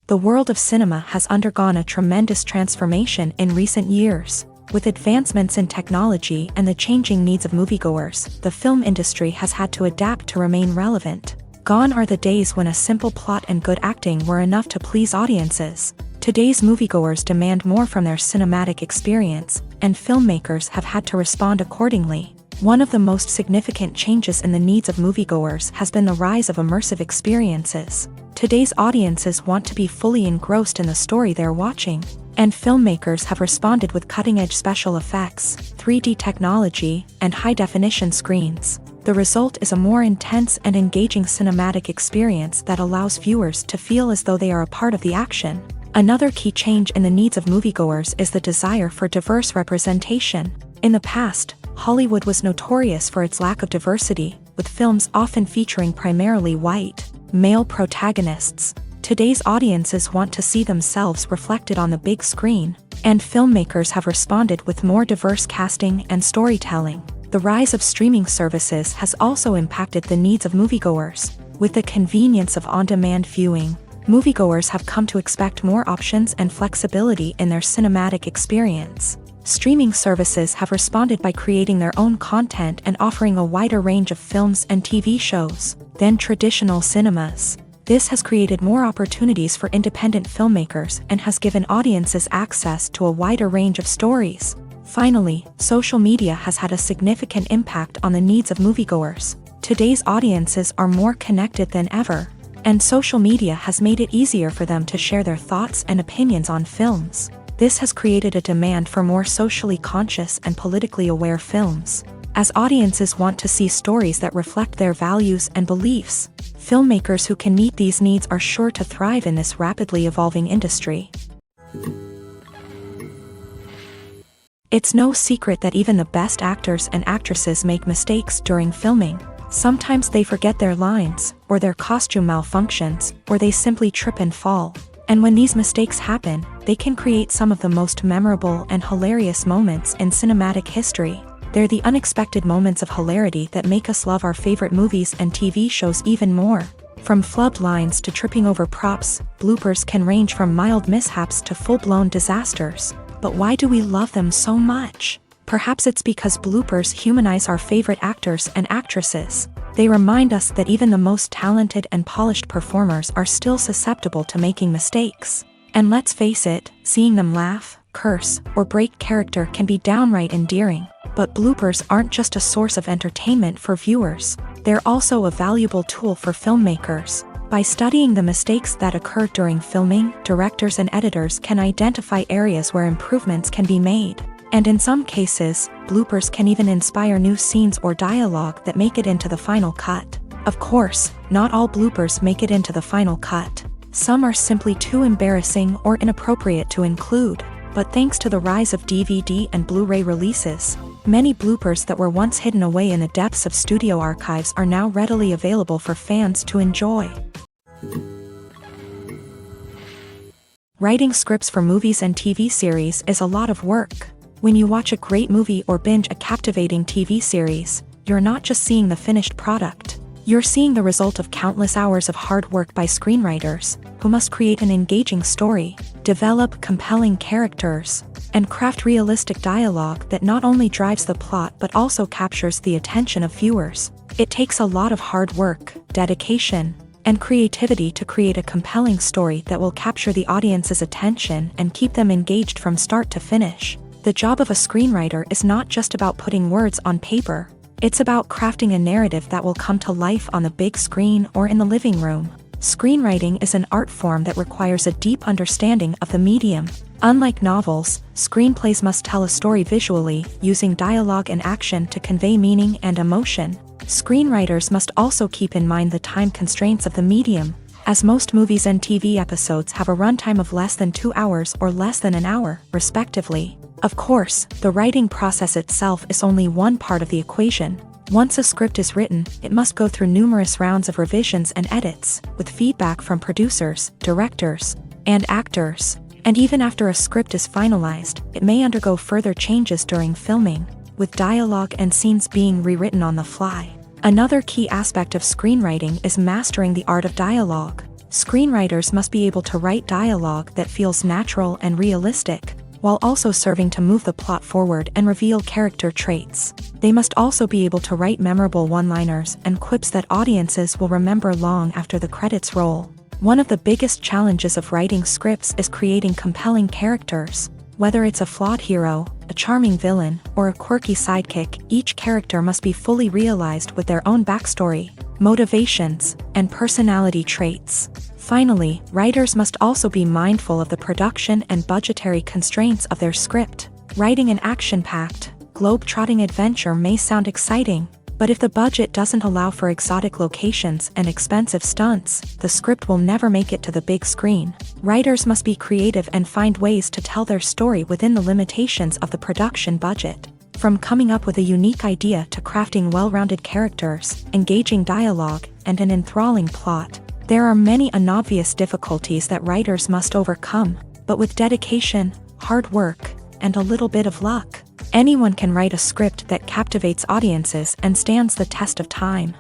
The world of cinema has undergone a tremendous transformation in recent years. With advancements in technology and the changing needs of moviegoers, the film industry has had to adapt to remain relevant. Gone are the days when a simple plot and good acting were enough to please audiences. Today's moviegoers demand more from their cinematic experience, and filmmakers have had to respond accordingly. One of the most significant changes in the needs of moviegoers has been the rise of immersive experiences. Today's audiences want to be fully engrossed in the story they're watching, and filmmakers have responded with cutting-edge special effects, 3D technology, and high-definition screens. The result is a more intense and engaging cinematic experience that allows viewers to feel as though they are a part of the action. Another key change in the needs of moviegoers is the desire for diverse representation. In the past, Hollywood was notorious for its lack of diversity, with films often featuring primarily white, male protagonists. Today's audiences want to see themselves reflected on the big screen, and filmmakers have responded with more diverse casting and storytelling. The The rise of streaming services has also impacted the needs of moviegoers. With the convenience of on-demand viewing, moviegoers have come to expect more options and flexibility in their cinematic experience. Streaming services have responded by creating their own content and offering a wider range of films and TV shows than traditional cinemas. This has created more opportunities for independent filmmakers and has given audiences access to a wider range of stories. Finally, social media has had a significant impact on the needs of moviegoers. Today's audiences are more connected than ever, and social media has made it easier for them to share their thoughts and opinions on films. This has created a demand for more socially conscious and politically aware films. As audiences want to see stories that reflect their values and beliefs, filmmakers who can meet these needs are sure to thrive in this rapidly evolving industry. It's no secret that even the best actors and actresses make mistakes during filming. Sometimes they forget their lines, or their costume malfunctions, or they simply trip and fall. And when these mistakes happen, they can create some of the most memorable and hilarious moments in cinematic history. They're the unexpected moments of hilarity that make us love our favorite movies and TV shows even more. From flubbed lines to tripping over props, bloopers can range from mild mishaps to full-blown disasters. But why do we love them so much? Perhaps it's because bloopers humanize our favorite actors and actresses. They remind us that even the most talented and polished performers are still susceptible to making mistakes. And let's face it, seeing them laugh, curse, or break character can be downright endearing. But bloopers aren't just a source of entertainment for viewers. They're also a valuable tool for filmmakers. By studying the mistakes that occur during filming, directors and editors can identify areas where improvements can be made. And in some cases, bloopers can even inspire new scenes or dialogue that make it into the final cut. Of course, not all bloopers make it into the final cut. Some are simply too embarrassing or inappropriate to include. But thanks to the rise of DVD and Blu-ray releases, many bloopers that were once hidden away in the depths of studio archives are now readily available for fans to enjoy. Writing scripts for movies and TV series is a lot of work. When you watch a great movie or binge a captivating TV series, you're not just seeing the finished product. You're seeing the result of countless hours of hard work by screenwriters, who must create an engaging story, develop compelling characters, and craft realistic dialogue that not only drives the plot but also captures the attention of viewers. It takes a lot of hard work, dedication, and creativity to create a compelling story that will capture the audience's attention and keep them engaged from start to finish. The job of a screenwriter is not just about putting words on paper. It's about crafting a narrative that will come to life on the big screen or in the living room. Screenwriting is an art form that requires a deep understanding of the medium. Unlike novels, screenplays must tell a story visually, using dialogue and action to convey meaning and emotion. Screenwriters must also keep in mind the time constraints of the medium, as most movies and TV episodes have a runtime of less than 2 hours or less than an hour, respectively. Of course, the writing process itself is only one part of the equation. Once a script is written, it must go through numerous rounds of revisions and edits, with feedback from producers, directors, and actors. And even after a script is finalized, it may undergo further changes during filming, with dialogue and scenes being rewritten on the fly. Another key aspect of screenwriting is mastering the art of dialogue. Screenwriters must be able to write dialogue that feels natural and realistic, while also serving to move the plot forward and reveal character traits. They must also be able to write memorable one-liners and quips that audiences will remember long after the credits roll. One of the biggest challenges of writing scripts is creating compelling characters. Whether it's a flawed hero, a charming villain, or a quirky sidekick, each character must be fully realized with their own backstory, motivations, and personality traits. Finally, writers must also be mindful of the production and budgetary constraints of their script. Writing an action-packed, globe-trotting adventure may sound exciting, but if the budget doesn't allow for exotic locations and expensive stunts, the script will never make it to the big screen. Writers must be creative and find ways to tell their story within the limitations of the production budget. From coming up with a unique idea to crafting well-rounded characters, engaging dialogue, and an enthralling plot, there are many unobvious difficulties that writers must overcome, but with dedication, hard work, and a little bit of luck, Anyone can write a script that captivates audiences and stands the test of time.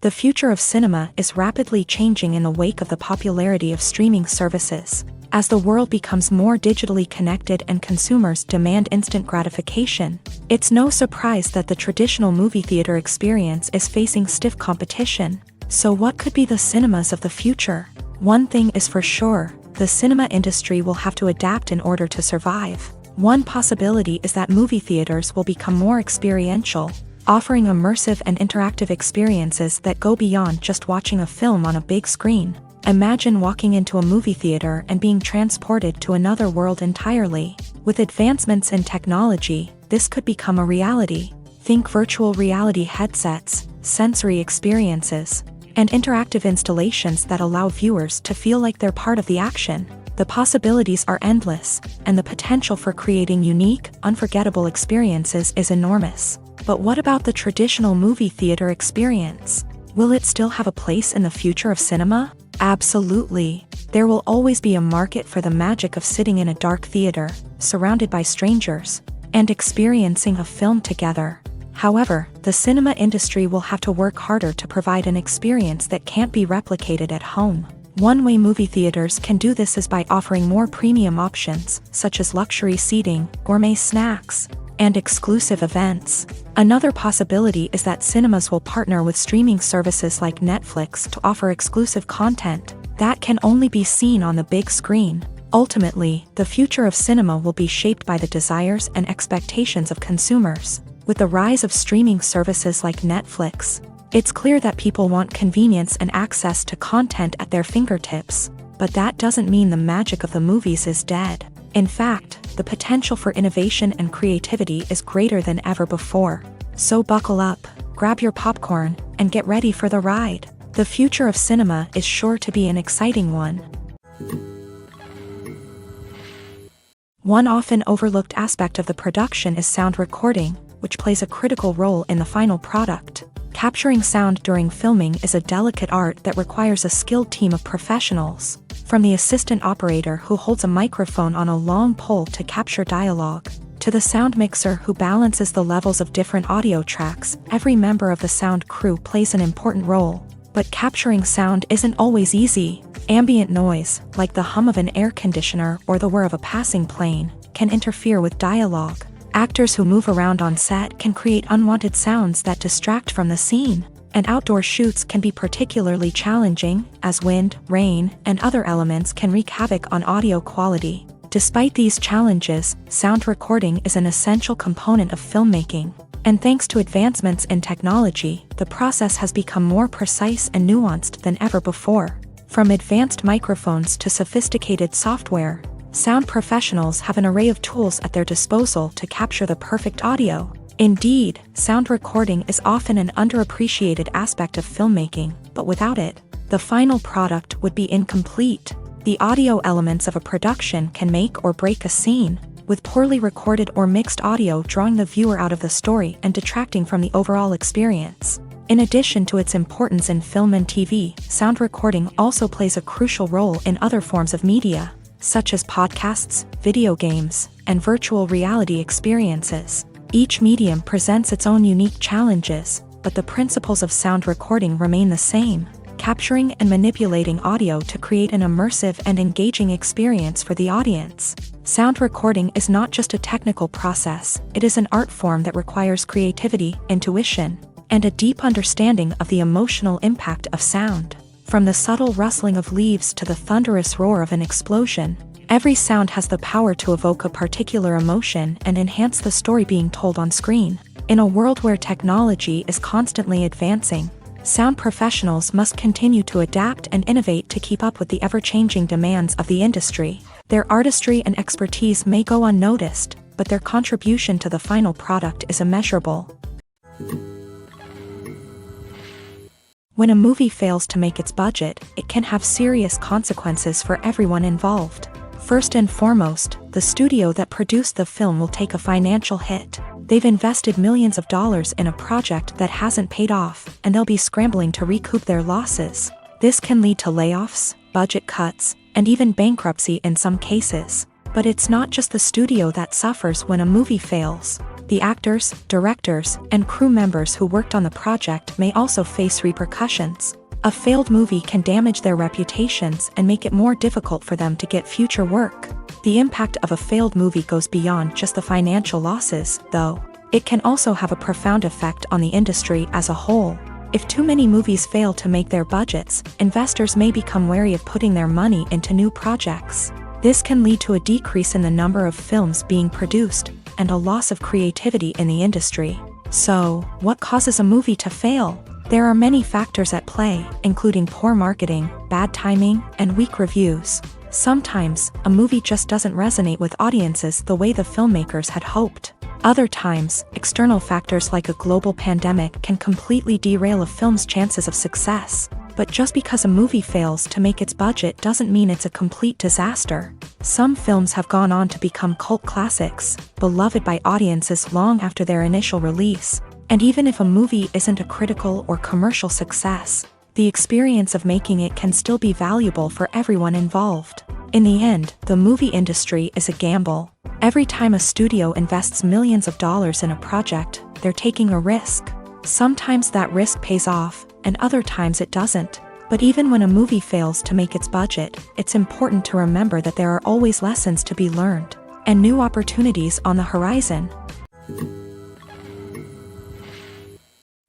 The future of cinema is rapidly changing in the wake of the popularity of streaming services. As the world becomes more digitally connected and consumers demand instant gratification, it's no surprise that the traditional movie theater experience is facing stiff competition. So what could be the cinemas of the future? One thing is for sure, the cinema industry will have to adapt in order to survive. One possibility is that movie theaters will become more experiential, offering immersive and interactive experiences that go beyond just watching a film on a big screen. Imagine walking into a movie theater and being transported to another world entirely. With advancements in technology, this could become a reality. Think virtual reality headsets, sensory experiences, and interactive installations that allow viewers to feel like they're part of the action. The possibilities are endless, and the potential for creating unique, unforgettable experiences is enormous. But what about the traditional movie theater experience? Will it still have a place in the future of cinema? Absolutely. There will always be a market for the magic of sitting in a dark theater, surrounded by strangers, and experiencing a film together. However, the cinema industry will have to work harder to provide an experience that can't be replicated at home. One way movie theaters can do this is by offering more premium options, such as luxury seating, gourmet snacks, and exclusive events. Another possibility is that cinemas will partner with streaming services like Netflix to offer exclusive content that can only be seen on the big screen. Ultimately, the future of cinema will be shaped by the desires and expectations of consumers. With the rise of streaming services like Netflix, it's clear that people want convenience and access to content at their fingertips. But that doesn't mean the magic of the movies is dead. In fact, the potential for innovation and creativity is greater than ever before. So buckle up, grab your popcorn, and get ready for the ride. The future of cinema is sure to be an exciting one. One often overlooked aspect of the production is sound recording, which plays a critical role in the final product. Capturing sound during filming is a delicate art that requires a skilled team of professionals. From the assistant operator who holds a microphone on a long pole to capture dialogue, to the sound mixer who balances the levels of different audio tracks, every member of the sound crew plays an important role. But capturing sound isn't always easy. Ambient noise, like the hum of an air conditioner or the whir of a passing plane, can interfere with dialogue. Actors who move around on set can create unwanted sounds that distract from the scene. And outdoor shoots can be particularly challenging, as wind, rain, and other elements can wreak havoc on audio quality. Despite these challenges, sound recording is an essential component of filmmaking. And thanks to advancements in technology, the process has become more precise and nuanced than ever before. From advanced microphones to sophisticated software, sound professionals have an array of tools at their disposal to capture the perfect audio. Indeed, sound recording is often an underappreciated aspect of filmmaking, but without it, the final product would be incomplete. The audio elements of a production can make or break a scene, with poorly recorded or mixed audio drawing the viewer out of the story and detracting from the overall experience. In addition to its importance in film and TV, sound recording also plays a crucial role in other forms of media, such as podcasts, video games, and virtual reality experiences. Each medium presents its own unique challenges, but the principles of sound recording remain the same, capturing and manipulating audio to create an immersive and engaging experience for the audience. Sound recording is not just a technical process, it is an art form that requires creativity, intuition, and a deep understanding of the emotional impact of sound. From the subtle rustling of leaves to the thunderous roar of an explosion, every sound has the power to evoke a particular emotion and enhance the story being told on screen. In a world where technology is constantly advancing, sound professionals must continue to adapt and innovate to keep up with the ever-changing demands of the industry. Their artistry and expertise may go unnoticed, but their contribution to the final product is immeasurable. When a movie fails to make its budget, it can have serious consequences for everyone involved. First and foremost, the studio that produced the film will take a financial hit. They've invested millions of dollars in a project that hasn't paid off, and they'll be scrambling to recoup their losses. This can lead to layoffs, budget cuts, and even bankruptcy in some cases. But it's not just the studio that suffers when a movie fails. The actors, directors, and crew members who worked on the project may also face repercussions. A failed movie can damage their reputations and make it more difficult for them to get future work. The impact of a failed movie goes beyond just the financial losses, though. It can also have a profound effect on the industry as a whole. If too many movies fail to make their budgets, investors may become wary of putting their money into new projects. This can lead to a decrease in the number of films being produced, and a loss of creativity in the industry. So, what causes a movie to fail? There are many factors at play, including poor marketing, bad timing, and weak reviews. Sometimes, a movie just doesn't resonate with audiences the way the filmmakers had hoped. Other times, external factors like a global pandemic can completely derail a film's chances of success. But just because a movie fails to make its budget doesn't mean it's a complete disaster. Some films have gone on to become cult classics, beloved by audiences long after their initial release. And even if a movie isn't a critical or commercial success, the experience of making it can still be valuable for everyone involved. In the end, the movie industry is a gamble. Every time a studio invests millions of dollars in a project, they're taking a risk. Sometimes that risk pays off, and other times it doesn't. But even when a movie fails to make its budget, it's important to remember that there are always lessons to be learned, and new opportunities on the horizon.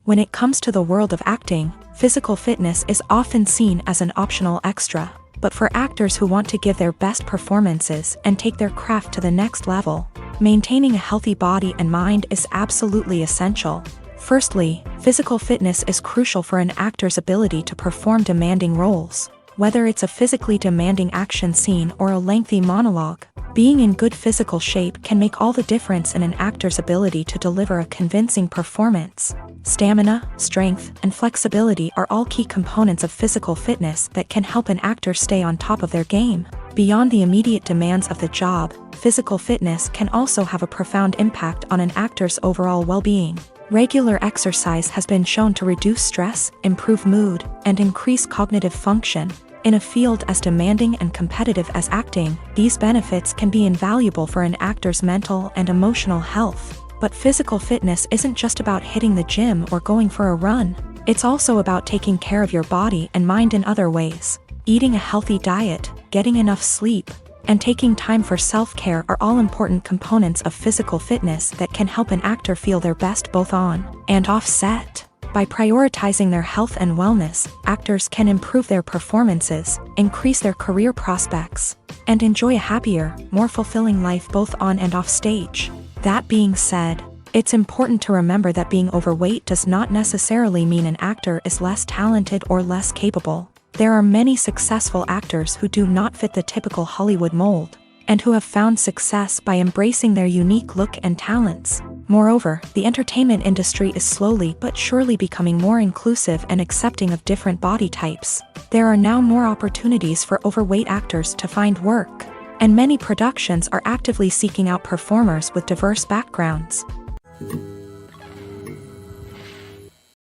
When it comes to the world of acting, physical fitness is often seen as an optional extra. But for actors who want to give their best performances and take their craft to the next level, maintaining a healthy body and mind is absolutely essential. Firstly, physical fitness is crucial for an actor's ability to perform demanding roles. Whether it's a physically demanding action scene or a lengthy monologue, being in good physical shape can make all the difference in an actor's ability to deliver a convincing performance. Stamina, strength, and flexibility are all key components of physical fitness that can help an actor stay on top of their game. Beyond the immediate demands of the job, physical fitness can also have a profound impact on an actor's overall well-being. Regular exercise has been shown to reduce stress, improve mood, and increase cognitive function. In a field as demanding and competitive as acting, these benefits can be invaluable for an actor's mental and emotional health. But physical fitness isn't just about hitting the gym or going for a run. It's also about taking care of your body and mind in other ways. Eating a healthy diet, getting enough sleep, and taking time for self-care are all important components of physical fitness that can help an actor feel their best both on and off set. By prioritizing their health and wellness, actors can improve their performances, increase their career prospects, and enjoy a happier, more fulfilling life both on and off stage. That being said, it's important to remember that being overweight does not necessarily mean an actor is less talented or less capable. There are many successful actors who do not fit the typical Hollywood mold, and who have found success by embracing their unique look and talents. Moreover, the entertainment industry is slowly but surely becoming more inclusive and accepting of different body types. There are now more opportunities for overweight actors to find work, and many productions are actively seeking out performers with diverse backgrounds.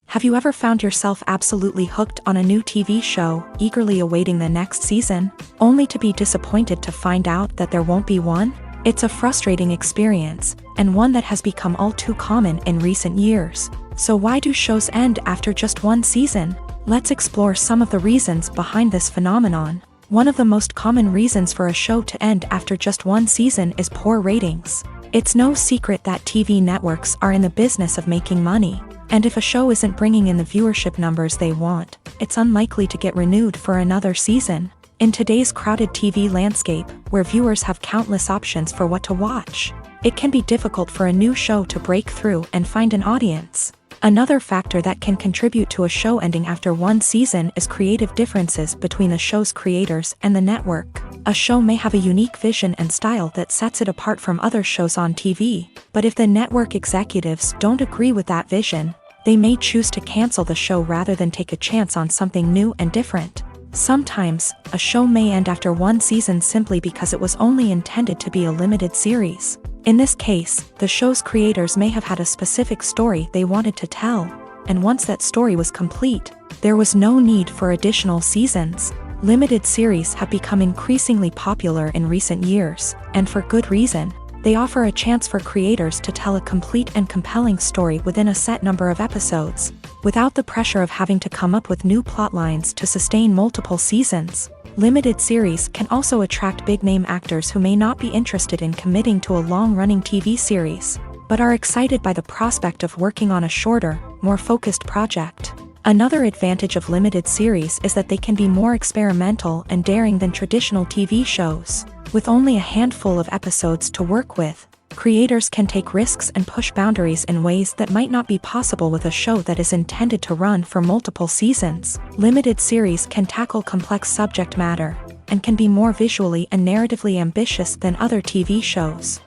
Have you ever found yourself absolutely hooked on a new TV show, eagerly awaiting the next season, only to be disappointed to find out that there won't be one? It's a frustrating experience, and one that has become all too common in recent years. So why do shows end after just one season? Let's explore some of the reasons behind this phenomenon. One of the most common reasons for a show to end after just one season is poor ratings. It's no secret that TV networks are in the business of making money. And if a show isn't bringing in the viewership numbers they want, it's unlikely to get renewed for another season. In today's crowded TV landscape, where viewers have countless options for what to watch, it can be difficult for a new show to break through and find an audience. Another factor that can contribute to a show ending after one season is creative differences between the show's creators and the network. A show may have a unique vision and style that sets it apart from other shows on TV, but if the network executives don't agree with that vision, they may choose to cancel the show rather than take a chance on something new and different. Sometimes, a show may end after one season simply because it was only intended to be a limited series. In this case, the show's creators may have had a specific story they wanted to tell, and once that story was complete, there was no need for additional seasons. Limited series have become increasingly popular in recent years, and for good reason. They offer a chance for creators to tell a complete and compelling story within a set number of episodes, without the pressure of having to come up with new plotlines to sustain multiple seasons. Limited series can also attract big-name actors who may not be interested in committing to a long-running TV series, but are excited by the prospect of working on a shorter, more focused project. Another advantage of limited series is that they can be more experimental and daring than traditional TV shows. With only a handful of episodes to work with, creators can take risks and push boundaries in ways that might not be possible with a show that is intended to run for multiple seasons. Limited series can tackle complex subject matter, and can be more visually and narratively ambitious than other TV shows.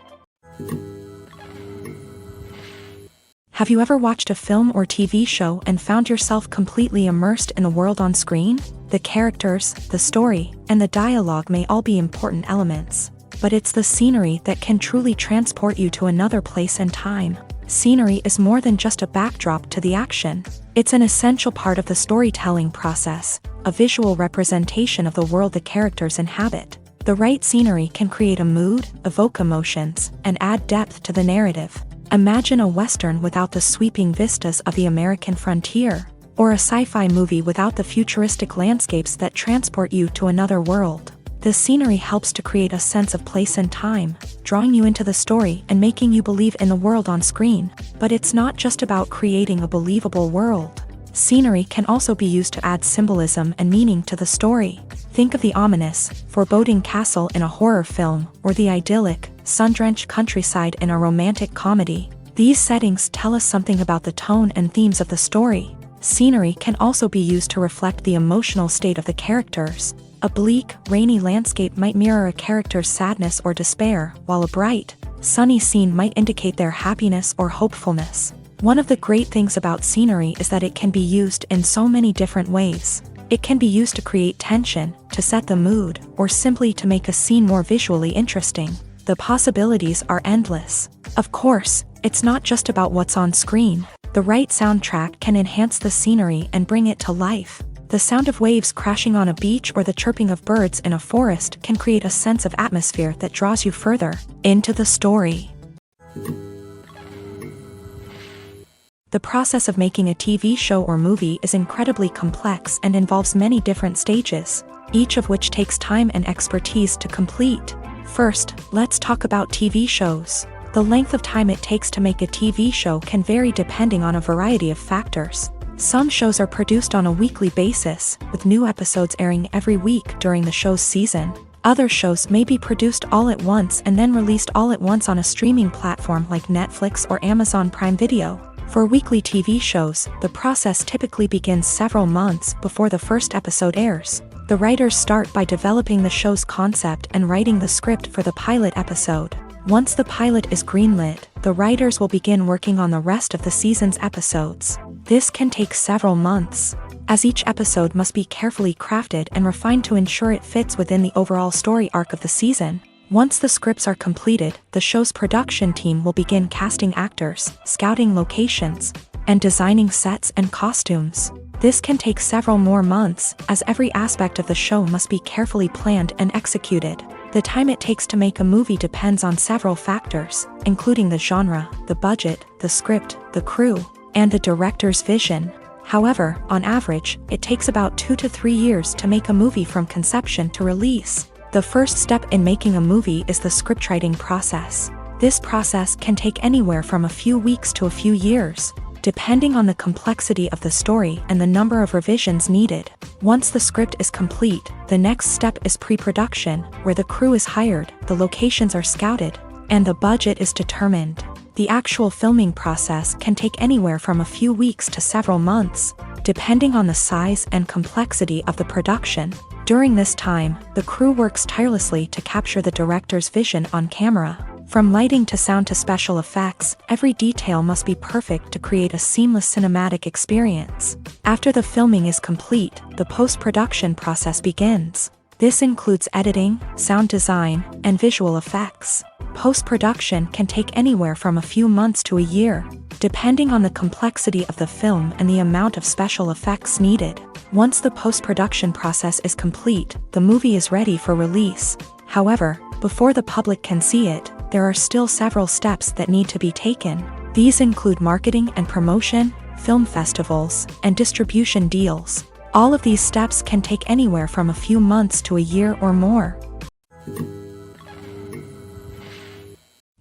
Have you ever watched a film or TV show and found yourself completely immersed in the world on screen? The characters, the story, and the dialogue may all be important elements, but it's the scenery that can truly transport you to another place and time. Scenery is more than just a backdrop to the action. It's an essential part of the storytelling process, a visual representation of the world the characters inhabit. The right scenery can create a mood, evoke emotions, and add depth to the narrative. Imagine a Western without the sweeping vistas of the American frontier, or a sci-fi movie without the futuristic landscapes that transport you to another world. The scenery helps to create a sense of place and time, drawing you into the story and making you believe in the world on screen. But it's not just about creating a believable world. Scenery can also be used to add symbolism and meaning to the story. Think of the ominous, foreboding castle in a horror film, or the idyllic, sun-drenched countryside in a romantic comedy. These settings tell us something about the tone and themes of the story. Scenery can also be used to reflect the emotional state of the characters. A bleak, rainy landscape might mirror a character's sadness or despair, while a bright, sunny scene might indicate their happiness or hopefulness. One of the great things about scenery is that it can be used in so many different ways. It can be used to create tension, to set the mood, or simply to make a scene more visually interesting. The possibilities are endless. Of course, it's not just about what's on screen. The right soundtrack can enhance the scenery and bring it to life. The sound of waves crashing on a beach or the chirping of birds in a forest can create a sense of atmosphere that draws you further into the story. The process of making a TV show or movie is incredibly complex and involves many different stages, each of which takes time and expertise to complete. First, let's talk about TV shows. The length of time it takes to make a TV show can vary depending on a variety of factors. Some shows are produced on a weekly basis, with new episodes airing every week during the show's season. Other shows may be produced all at once and then released all at once on a streaming platform like Netflix or Amazon Prime Video. For weekly TV shows, the process typically begins several months before the first episode airs. The writers start by developing the show's concept and writing the script for the pilot episode. Once the pilot is greenlit, the writers will begin working on the rest of the season's episodes. This can take several months, as each episode must be carefully crafted and refined to ensure it fits within the overall story arc of the season. Once the scripts are completed, the show's production team will begin casting actors, scouting locations, and designing sets and costumes. This can take several more months, as every aspect of the show must be carefully planned and executed. The time it takes to make a movie depends on several factors, including the genre, the budget, the script, the crew, and the director's vision. However, on average, it takes about 2 to 3 years to make a movie from conception to release. The first step in making a movie is the scriptwriting process. This process can take anywhere from a few weeks to a few years, depending on the complexity of the story and the number of revisions needed. Once the script is complete, the next step is pre-production, where the crew is hired, the locations are scouted, and the budget is determined. The actual filming process can take anywhere from a few weeks to several months, depending on the size and complexity of the production. During this time, the crew works tirelessly to capture the director's vision on camera. From lighting to sound to special effects, every detail must be perfect to create a seamless cinematic experience. After the filming is complete, the post-production process begins. This includes editing, sound design, and visual effects. Post-production can take anywhere from a few months to a year, depending on the complexity of the film and the amount of special effects needed. Once the post-production process is complete, the movie is ready for release. However, before the public can see it, there are still several steps that need to be taken. These include marketing and promotion, film festivals, and distribution deals. All of these steps can take anywhere from a few months to a year or more.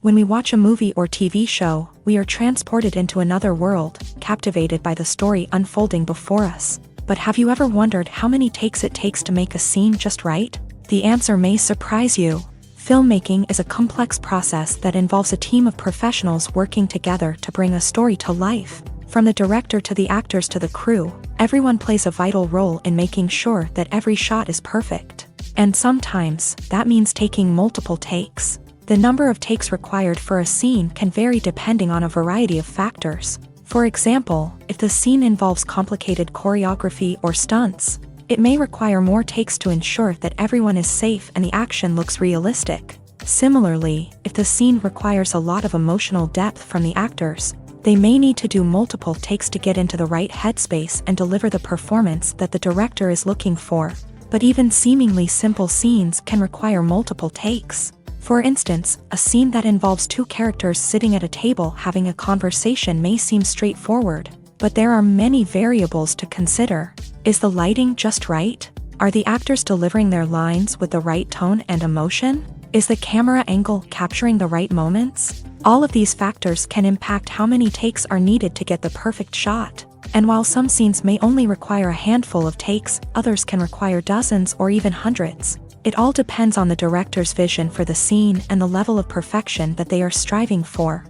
When we watch a movie or TV show, we are transported into another world, captivated by the story unfolding before us. But have you ever wondered how many takes it takes to make a scene just right? The answer may surprise you. Filmmaking is a complex process that involves a team of professionals working together to bring a story to life. From the director to the actors to the crew, everyone plays a vital role in making sure that every shot is perfect. And sometimes, that means taking multiple takes. The number of takes required for a scene can vary depending on a variety of factors. For example, if the scene involves complicated choreography or stunts, it may require more takes to ensure that everyone is safe and the action looks realistic. Similarly, if the scene requires a lot of emotional depth from the actors, they may need to do multiple takes to get into the right headspace and deliver the performance that the director is looking for. But even seemingly simple scenes can require multiple takes. For instance, a scene that involves two characters sitting at a table having a conversation may seem straightforward, but there are many variables to consider. Is the lighting just right? Are the actors delivering their lines with the right tone and emotion? Is the camera angle capturing the right moments? All of these factors can impact how many takes are needed to get the perfect shot. And while some scenes may only require a handful of takes, others can require dozens or even hundreds. It all depends on the director's vision for the scene and the level of perfection that they are striving for.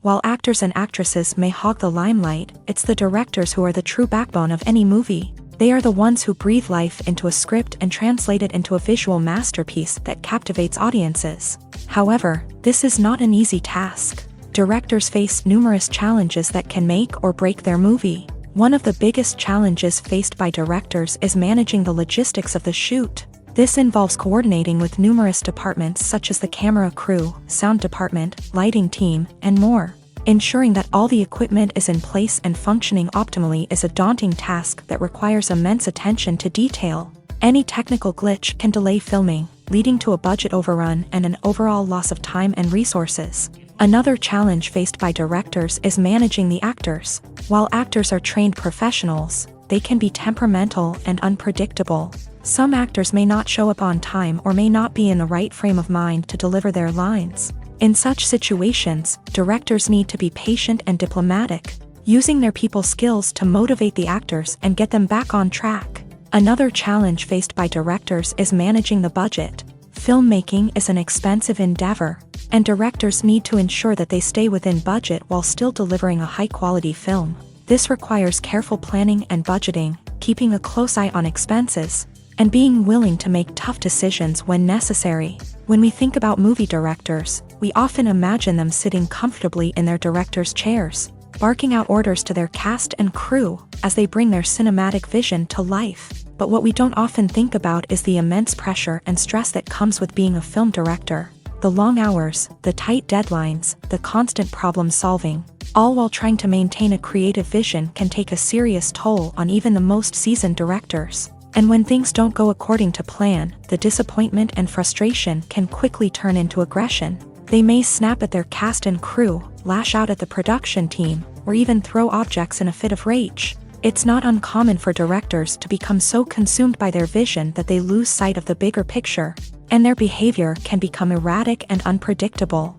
While actors and actresses may hog the limelight, it's the directors who are the true backbone of any movie. They are the ones who breathe life into a script and translate it into a visual masterpiece that captivates audiences. However, this is not an easy task. Directors face numerous challenges that can make or break their movie. One of the biggest challenges faced by directors is managing the logistics of the shoot. This involves coordinating with numerous departments such as the camera crew, sound department, lighting team, and more. Ensuring that all the equipment is in place and functioning optimally is a daunting task that requires immense attention to detail. Any technical glitch can delay filming, leading to a budget overrun and an overall loss of time and resources. Another challenge faced by directors is managing the actors. While actors are trained professionals, they can be temperamental and unpredictable. Some actors may not show up on time or may not be in the right frame of mind to deliver their lines. In such situations, directors need to be patient and diplomatic, using their people skills to motivate the actors and get them back on track. Another challenge faced by directors is managing the budget. Filmmaking is an expensive endeavor, and directors need to ensure that they stay within budget while still delivering a high-quality film. This requires careful planning and budgeting, keeping a close eye on expenses, and being willing to make tough decisions when necessary. When we think about movie directors, we often imagine them sitting comfortably in their director's chairs, barking out orders to their cast and crew as they bring their cinematic vision to life. But what we don't often think about is the immense pressure and stress that comes with being a film director. The long hours, the tight deadlines, the constant problem solving, all while trying to maintain a creative vision can take a serious toll on even the most seasoned directors. And when things don't go according to plan, the disappointment and frustration can quickly turn into aggression. They may snap at their cast and crew, lash out at the production team, or even throw objects in a fit of rage. It's not uncommon for directors to become so consumed by their vision that they lose sight of the bigger picture, and their behavior can become erratic and unpredictable.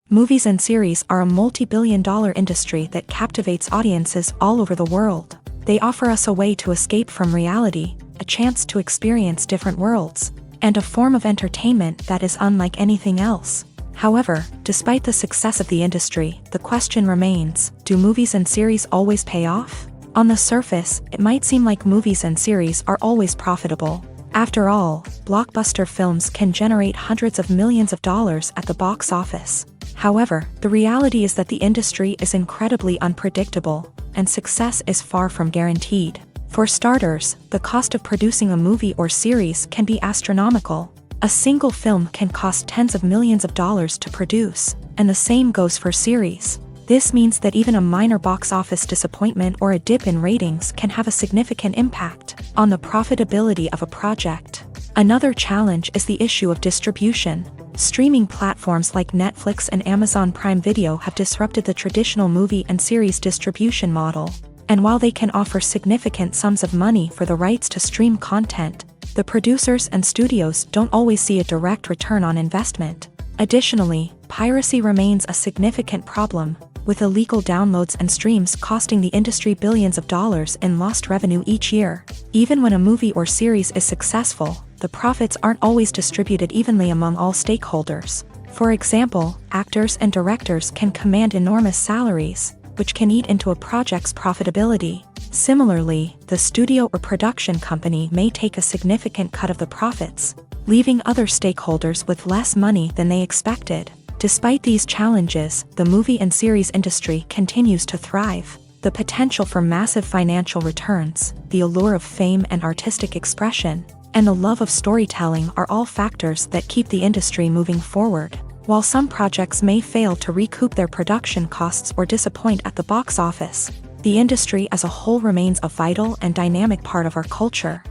Movies and series are a multi-billion-dollar industry that captivates audiences all over the world. They offer us a way to escape from reality, a chance to experience different worlds, and a form of entertainment that is unlike anything else. However, despite the success of the industry, the question remains, do movies and series always pay off? On the surface, it might seem like movies and series are always profitable. After all, blockbuster films can generate hundreds of millions of dollars at the box office. However, the reality is that the industry is incredibly unpredictable, and success is far from guaranteed. For starters, the cost of producing a movie or series can be astronomical. A single film can cost tens of millions of dollars to produce, and the same goes for series. This means that even a minor box office disappointment or a dip in ratings can have a significant impact on the profitability of a project. Another challenge is the issue of distribution. Streaming platforms like Netflix and Amazon Prime Video have disrupted the traditional movie and series distribution model. And while they can offer significant sums of money for the rights to stream content, the producers and studios don't always see a direct return on investment. Additionally, piracy remains a significant problem, with illegal downloads and streams costing the industry billions of dollars in lost revenue each year. Even when a movie or series is successful, the profits aren't always distributed evenly among all stakeholders. For example, actors and directors can command enormous salaries, which can eat into a project's profitability. Similarly, the studio or production company may take a significant cut of the profits, leaving other stakeholders with less money than they expected. Despite these challenges, the movie and series industry continues to thrive. The potential for massive financial returns, the allure of fame and artistic expression, and the love of storytelling are all factors that keep the industry moving forward. While some projects may fail to recoup their production costs or disappoint at the box office, the industry as a whole remains a vital and dynamic part of our culture.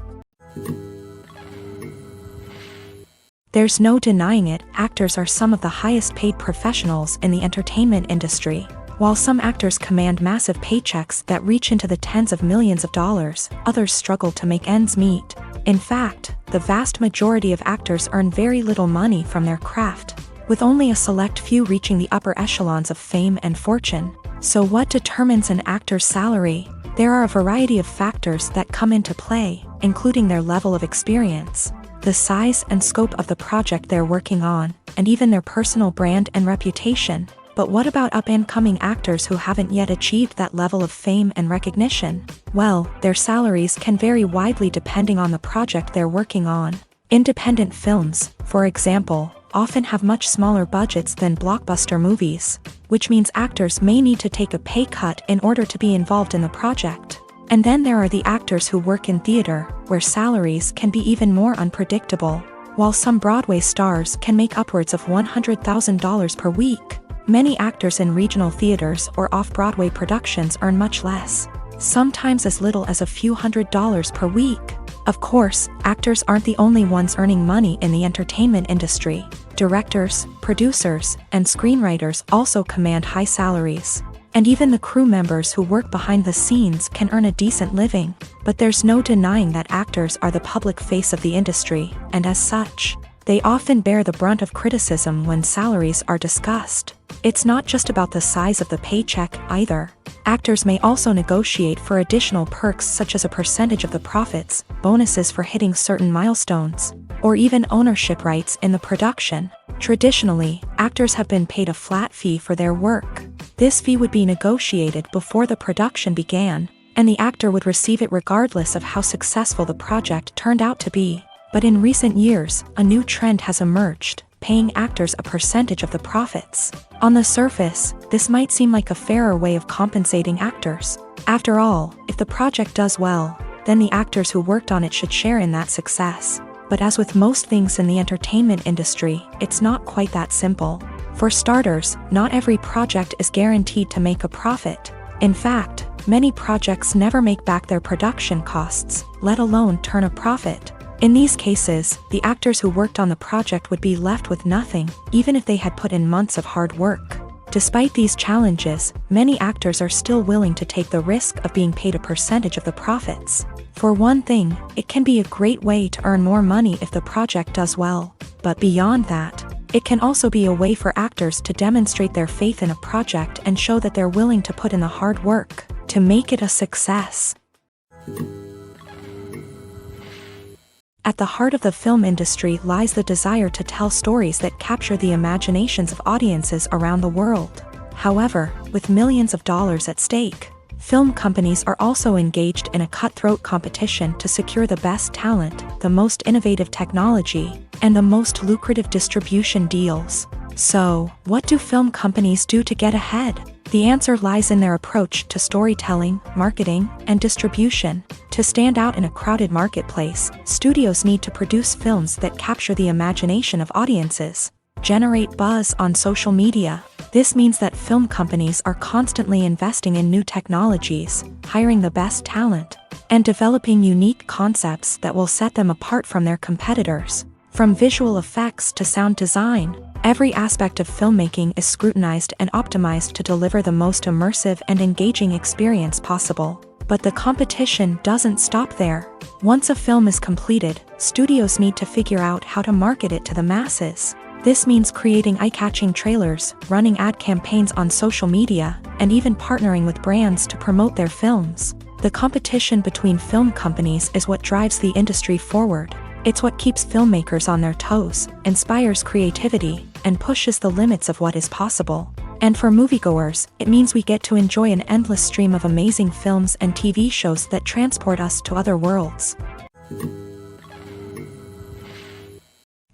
There's no denying it, actors are some of the highest paid professionals in the entertainment industry. While some actors command massive paychecks that reach into the tens of millions of dollars, others struggle to make ends meet. In fact, the vast majority of actors earn very little money from their craft, with only a select few reaching the upper echelons of fame and fortune. So what determines an actor's salary? There are a variety of factors that come into play, including their level of experience, the size and scope of the project they're working on, and even their personal brand and reputation. But what about up-and-coming actors who haven't yet achieved that level of fame and recognition? Well, their salaries can vary widely depending on the project they're working on. Independent films, for example, often have much smaller budgets than blockbuster movies, which means actors may need to take a pay cut in order to be involved in the project. And then there are the actors who work in theater, where salaries can be even more unpredictable. While some Broadway stars can make upwards of $100,000 per week, many actors in regional theaters or off-Broadway productions earn much less, sometimes as little as a few $100s per week. Of course, actors aren't the only ones earning money in the entertainment industry. Directors, producers, and screenwriters also command high salaries. And even the crew members who work behind the scenes can earn a decent living. But there's no denying that actors are the public face of the industry, and as such, they often bear the brunt of criticism when salaries are discussed. It's not just about the size of the paycheck, either. Actors may also negotiate for additional perks such as a percentage of the profits, bonuses for hitting certain milestones, or even ownership rights in the production. Traditionally, actors have been paid a flat fee for their work. This fee would be negotiated before the production began, and the actor would receive it regardless of how successful the project turned out to be. But in recent years, a new trend has emerged, paying actors a percentage of the profits. On the surface, this might seem like a fairer way of compensating actors. After all, if the project does well, then the actors who worked on it should share in that success. But as with most things in the entertainment industry, it's not quite that simple. For starters, not every project is guaranteed to make a profit. In fact, many projects never make back their production costs, let alone turn a profit. In these cases, the actors who worked on the project would be left with nothing, even if they had put in months of hard work. Despite these challenges, many actors are still willing to take the risk of being paid a percentage of the profits. For one thing, it can be a great way to earn more money if the project does well. But beyond that, it can also be a way for actors to demonstrate their faith in a project and show that they're willing to put in the hard work to make it a success. At the heart of the film industry lies the desire to tell stories that capture the imaginations of audiences around the world. However, with millions of dollars at stake, film companies are also engaged in a cutthroat competition to secure the best talent, the most innovative technology, and the most lucrative distribution deals. So, what do film companies do to get ahead? The answer lies in their approach to storytelling, marketing, and distribution. To stand out in a crowded marketplace, studios need to produce films that capture the imagination of audiences, generate buzz on social media. This means that film companies are constantly investing in new technologies, hiring the best talent, and developing unique concepts that will set them apart from their competitors. From visual effects to sound design, every aspect of filmmaking is scrutinized and optimized to deliver the most immersive and engaging experience possible. But the competition doesn't stop there. Once a film is completed, studios need to figure out how to market it to the masses. This means creating eye-catching trailers, running ad campaigns on social media, and even partnering with brands to promote their films. The competition between film companies is what drives the industry forward. It's what keeps filmmakers on their toes, inspires creativity, and pushes the limits of what is possible. And for moviegoers, it means we get to enjoy an endless stream of amazing films and TV shows that transport us to other worlds.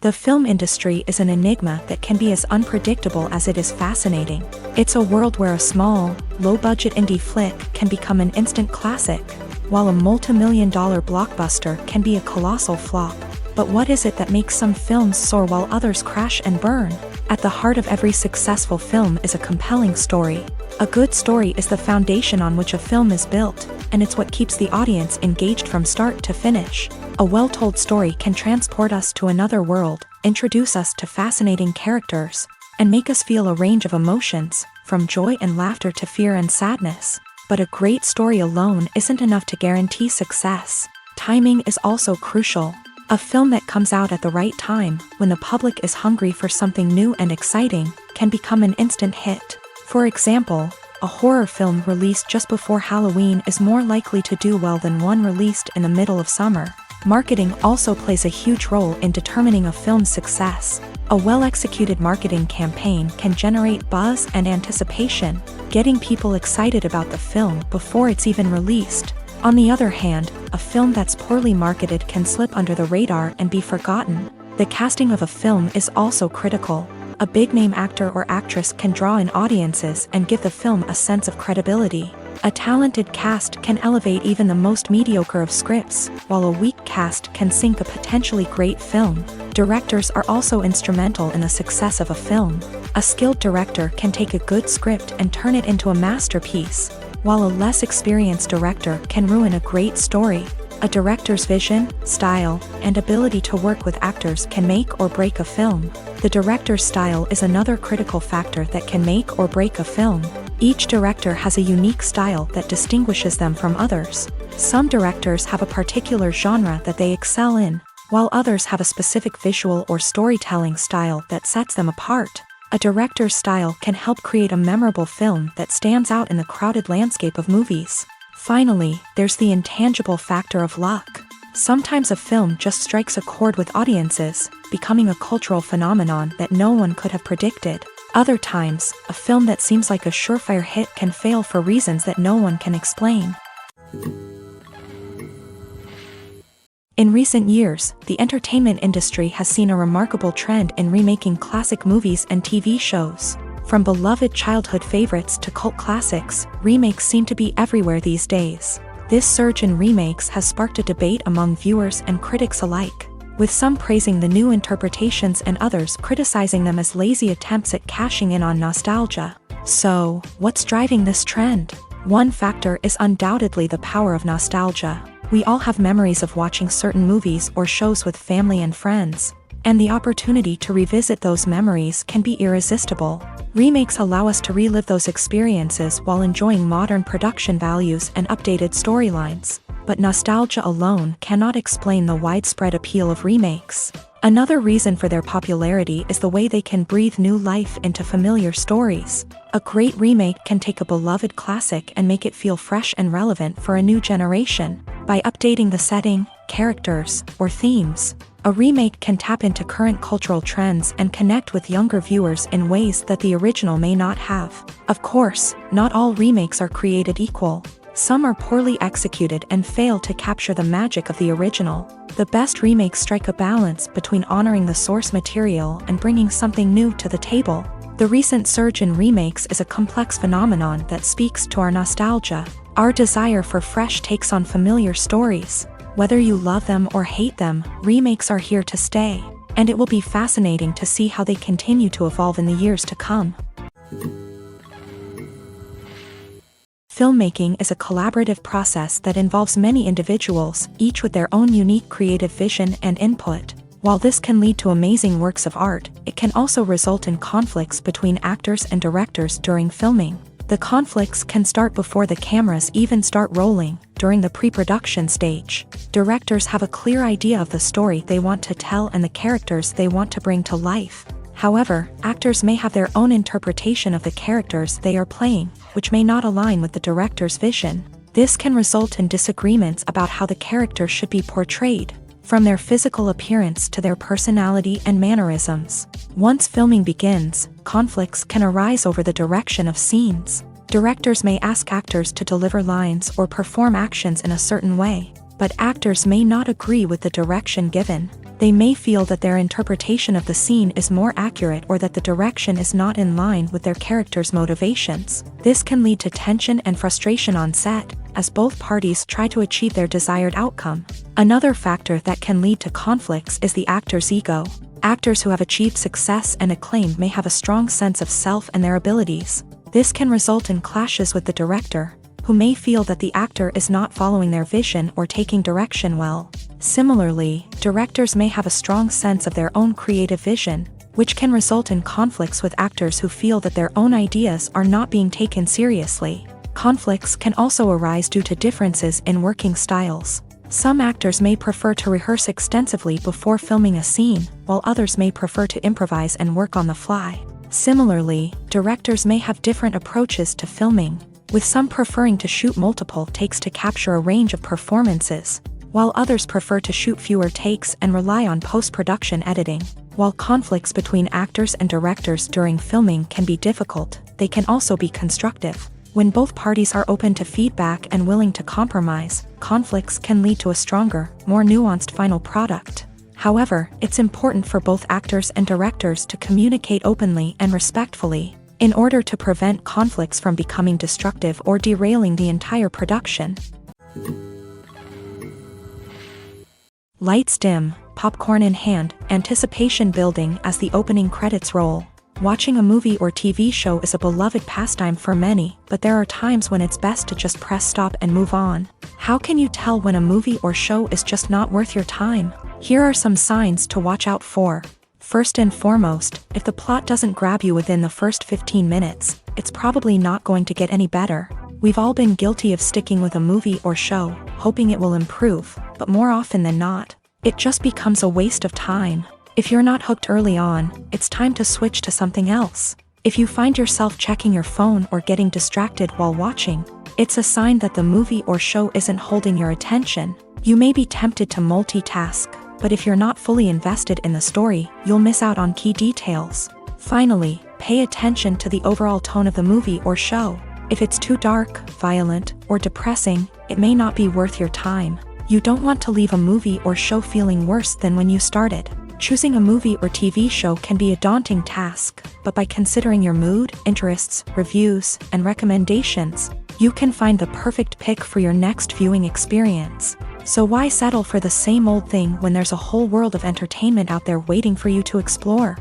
The film industry is an enigma that can be as unpredictable as it is fascinating. It's a world where a small, low-budget indie flick can become an instant classic, while a multi-million-dollar blockbuster can be a colossal flop. But what is it that makes some films soar while others crash and burn? At the heart of every successful film is a compelling story. A good story is the foundation on which a film is built, and it's what keeps the audience engaged from start to finish. A well-told story can transport us to another world, introduce us to fascinating characters, and make us feel a range of emotions, from joy and laughter to fear and sadness. But a great story alone isn't enough to guarantee success. Timing is also crucial. A film that comes out at the right time, when the public is hungry for something new and exciting, can become an instant hit. For example, a horror film released just before Halloween is more likely to do well than one released in the middle of summer. Marketing also plays a huge role in determining a film's success. A well-executed marketing campaign can generate buzz and anticipation, getting people excited about the film before it's even released. On the other hand, a film that's poorly marketed can slip under the radar and be forgotten. The casting of a film is also critical. A big-name actor or actress can draw in audiences and give the film a sense of credibility. A talented cast can elevate even the most mediocre of scripts, while a weak cast can sink a potentially great film. Directors are also instrumental in the success of a film. A skilled director can take a good script and turn it into a masterpiece, while a less experienced director can ruin a great story. A director's vision, style, and ability to work with actors can make or break a film. The director's style is another critical factor that can make or break a film. Each director has a unique style that distinguishes them from others. Some directors have a particular genre that they excel in, while others have a specific visual or storytelling style that sets them apart. A director's style can help create a memorable film that stands out in the crowded landscape of movies. Finally, there's the intangible factor of luck. Sometimes a film just strikes a chord with audiences, becoming a cultural phenomenon that no one could have predicted. Other times, a film that seems like a surefire hit can fail for reasons that no one can explain. In recent years, the entertainment industry has seen a remarkable trend in remaking classic movies and TV shows. From beloved childhood favorites to cult classics, remakes seem to be everywhere these days. This surge in remakes has sparked a debate among viewers and critics alike, with some praising the new interpretations and others criticizing them as lazy attempts at cashing in on nostalgia. So, what's driving this trend? One factor is undoubtedly the power of nostalgia. We all have memories of watching certain movies or shows with family and friends, and the opportunity to revisit those memories can be irresistible. Remakes allow us to relive those experiences while enjoying modern production values and updated storylines. But nostalgia alone cannot explain the widespread appeal of remakes. Another reason for their popularity is the way they can breathe new life into familiar stories. A great remake can take a beloved classic and make it feel fresh and relevant for a new generation. By updating the setting, characters, or themes, a remake can tap into current cultural trends and connect with younger viewers in ways that the original may not have. Of course, not all remakes are created equal. Some are poorly executed and fail to capture the magic of the original. The best remakes strike a balance between honoring the source material and bringing something new to the table. The recent surge in remakes is a complex phenomenon that speaks to our nostalgia, our desire for fresh takes on familiar stories. Whether you love them or hate them, remakes are here to stay, and it will be fascinating to see how they continue to evolve in the years to come. Filmmaking is a collaborative process that involves many individuals, each with their own unique creative vision and input. While this can lead to amazing works of art, it can also result in conflicts between actors and directors during filming. The conflicts can start before the cameras even start rolling, during the pre-production stage. Directors have a clear idea of the story they want to tell and the characters they want to bring to life. However, actors may have their own interpretation of the characters they are playing, which may not align with the director's vision. This can result in disagreements about how the character should be portrayed, from their physical appearance to their personality and mannerisms. Once filming begins, conflicts can arise over the direction of scenes. Directors may ask actors to deliver lines or perform actions in a certain way, but actors may not agree with the direction given. They may feel that their interpretation of the scene is more accurate or that the direction is not in line with their character's motivations. This can lead to tension and frustration on set, as both parties try to achieve their desired outcome. Another factor that can lead to conflicts is the actor's ego. Actors who have achieved success and acclaim may have a strong sense of self and their abilities. This can result in clashes with the director, who may feel that the actor is not following their vision or taking direction well. Similarly, directors may have a strong sense of their own creative vision, which can result in conflicts with actors who feel that their own ideas are not being taken seriously. Conflicts can also arise due to differences in working styles. Some actors may prefer to rehearse extensively before filming a scene, while others may prefer to improvise and work on the fly. Similarly, directors may have different approaches to filming, with some preferring to shoot multiple takes to capture a range of performances, while others prefer to shoot fewer takes and rely on post-production editing. While conflicts between actors and directors during filming can be difficult, they can also be constructive. When both parties are open to feedback and willing to compromise, conflicts can lead to a stronger, more nuanced final product. However, it's important for both actors and directors to communicate openly and respectfully, in order to prevent conflicts from becoming destructive or derailing the entire production. Lights dim, popcorn in hand, anticipation building as the opening credits roll. Watching a movie or TV show is a beloved pastime for many, but there are times when it's best to just press stop and move on. How can you tell when a movie or show is just not worth your time? Here are some signs to watch out for. First and foremost, if the plot doesn't grab you within the first 15 minutes, it's probably not going to get any better. We've all been guilty of sticking with a movie or show, hoping it will improve, but more often than not, it just becomes a waste of time. If you're not hooked early on, it's time to switch to something else. If you find yourself checking your phone or getting distracted while watching, it's a sign that the movie or show isn't holding your attention. You may be tempted to multitask, but if you're not fully invested in the story, you'll miss out on key details. Finally, pay attention to the overall tone of the movie or show. If it's too dark, violent, or depressing, it may not be worth your time. You don't want to leave a movie or show feeling worse than when you started. Choosing a movie or TV show can be a daunting task, but by considering your mood, interests, reviews, and recommendations, you can find the perfect pick for your next viewing experience. So why settle for the same old thing when there's a whole world of entertainment out there waiting for you to explore?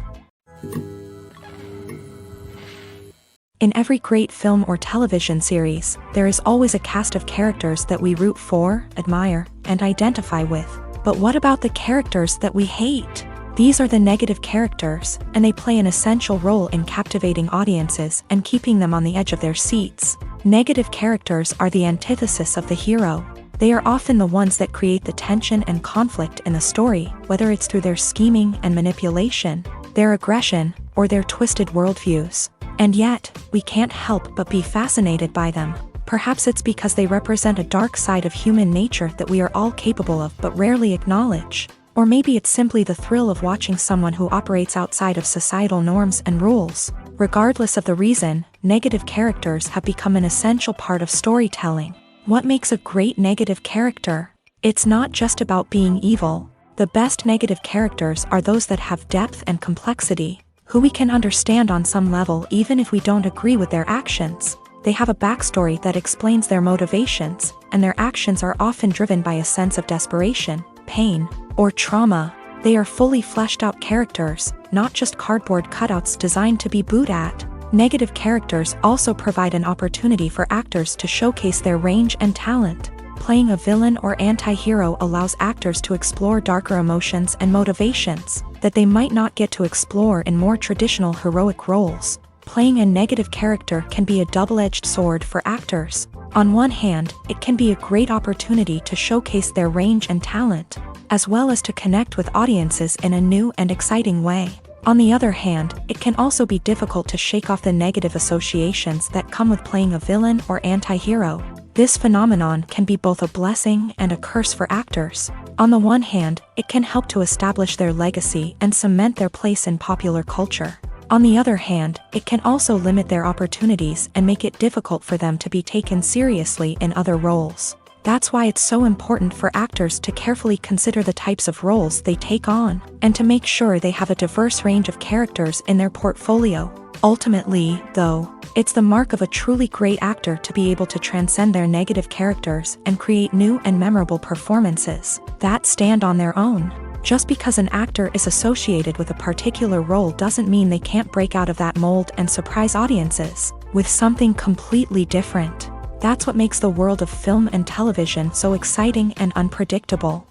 In every great film or television series, there is always a cast of characters that we root for, admire, and identify with. But what about the characters that we hate? These are the negative characters, and they play an essential role in captivating audiences and keeping them on the edge of their seats. Negative characters are the antithesis of the hero. They are often the ones that create the tension and conflict in the story, whether it's through their scheming and manipulation, their aggression, or their twisted worldviews. And yet, we can't help but be fascinated by them. Perhaps it's because they represent a dark side of human nature that we are all capable of but rarely acknowledge. Or maybe it's simply the thrill of watching someone who operates outside of societal norms and rules. Regardless of the reason, negative characters have become an essential part of storytelling. What makes a great negative character? It's not just about being evil. The best negative characters are those that have depth and complexity, who we can understand on some level even if we don't agree with their actions. They have a backstory that explains their motivations, and their actions are often driven by a sense of desperation, pain, or trauma. They are fully fleshed out characters, not just cardboard cutouts designed to be booed at. Negative characters also provide an opportunity for actors to showcase their range and talent. Playing a villain or anti-hero allows actors to explore darker emotions and motivations that they might not get to explore in more traditional heroic roles. Playing a negative character can be a double-edged sword for actors. On one hand, it can be a great opportunity to showcase their range and talent, as well as to connect with audiences in a new and exciting way. On the other hand, it can also be difficult to shake off the negative associations that come with playing a villain or anti-hero. This phenomenon can be both a blessing and a curse for actors. On the one hand, it can help to establish their legacy and cement their place in popular culture. On the other hand, it can also limit their opportunities and make it difficult for them to be taken seriously in other roles. That's why it's so important for actors to carefully consider the types of roles they take on, and to make sure they have a diverse range of characters in their portfolio. Ultimately, though, it's the mark of a truly great actor to be able to transcend their negative characters and create new and memorable performances that stand on their own. Just because an actor is associated with a particular role doesn't mean they can't break out of that mold and surprise audiences with something completely different. That's what makes the world of film and television so exciting and unpredictable.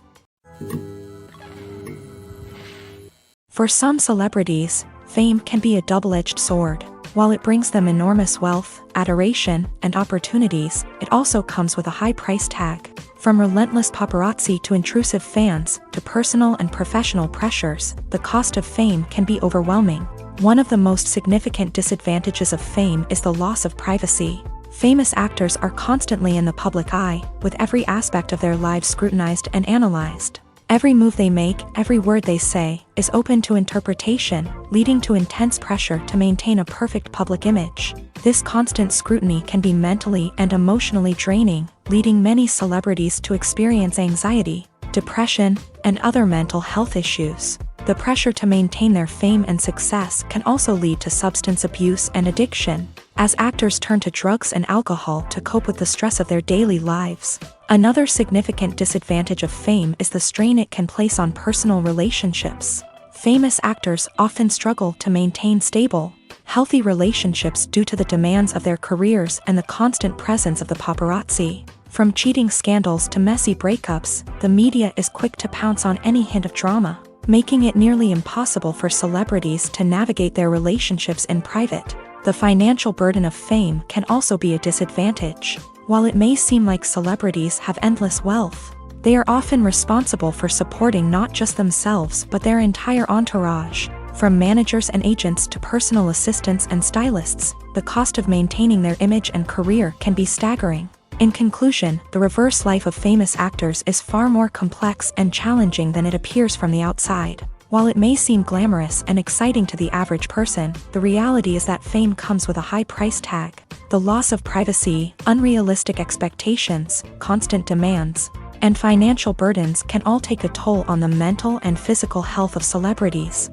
For some celebrities, fame can be a double-edged sword. While it brings them enormous wealth, adoration, and opportunities, it also comes with a high price tag. From relentless paparazzi to intrusive fans, to personal and professional pressures, the cost of fame can be overwhelming. One of the most significant disadvantages of fame is the loss of privacy. Famous actors are constantly in the public eye, with every aspect of their lives scrutinized and analyzed. Every move they make, every word they say, is open to interpretation, leading to intense pressure to maintain a perfect public image. This constant scrutiny can be mentally and emotionally draining, leading many celebrities to experience anxiety, depression, and other mental health issues. The pressure to maintain their fame and success can also lead to substance abuse and addiction, as actors turn to drugs and alcohol to cope with the stress of their daily lives. Another significant disadvantage of fame is the strain it can place on personal relationships. Famous actors often struggle to maintain stable, healthy relationships due to the demands of their careers and the constant presence of the paparazzi. From cheating scandals to messy breakups, the media is quick to pounce on any hint of drama, making it nearly impossible for celebrities to navigate their relationships in private. The financial burden of fame can also be a disadvantage. While it may seem like celebrities have endless wealth, they are often responsible for supporting not just themselves but their entire entourage. From managers and agents to personal assistants and stylists, the cost of maintaining their image and career can be staggering. In conclusion, the reverse life of famous actors is far more complex and challenging than it appears from the outside. While it may seem glamorous and exciting to the average person, the reality is that fame comes with a high price tag. The loss of privacy, unrealistic expectations, constant demands, and financial burdens can all take a toll on the mental and physical health of celebrities.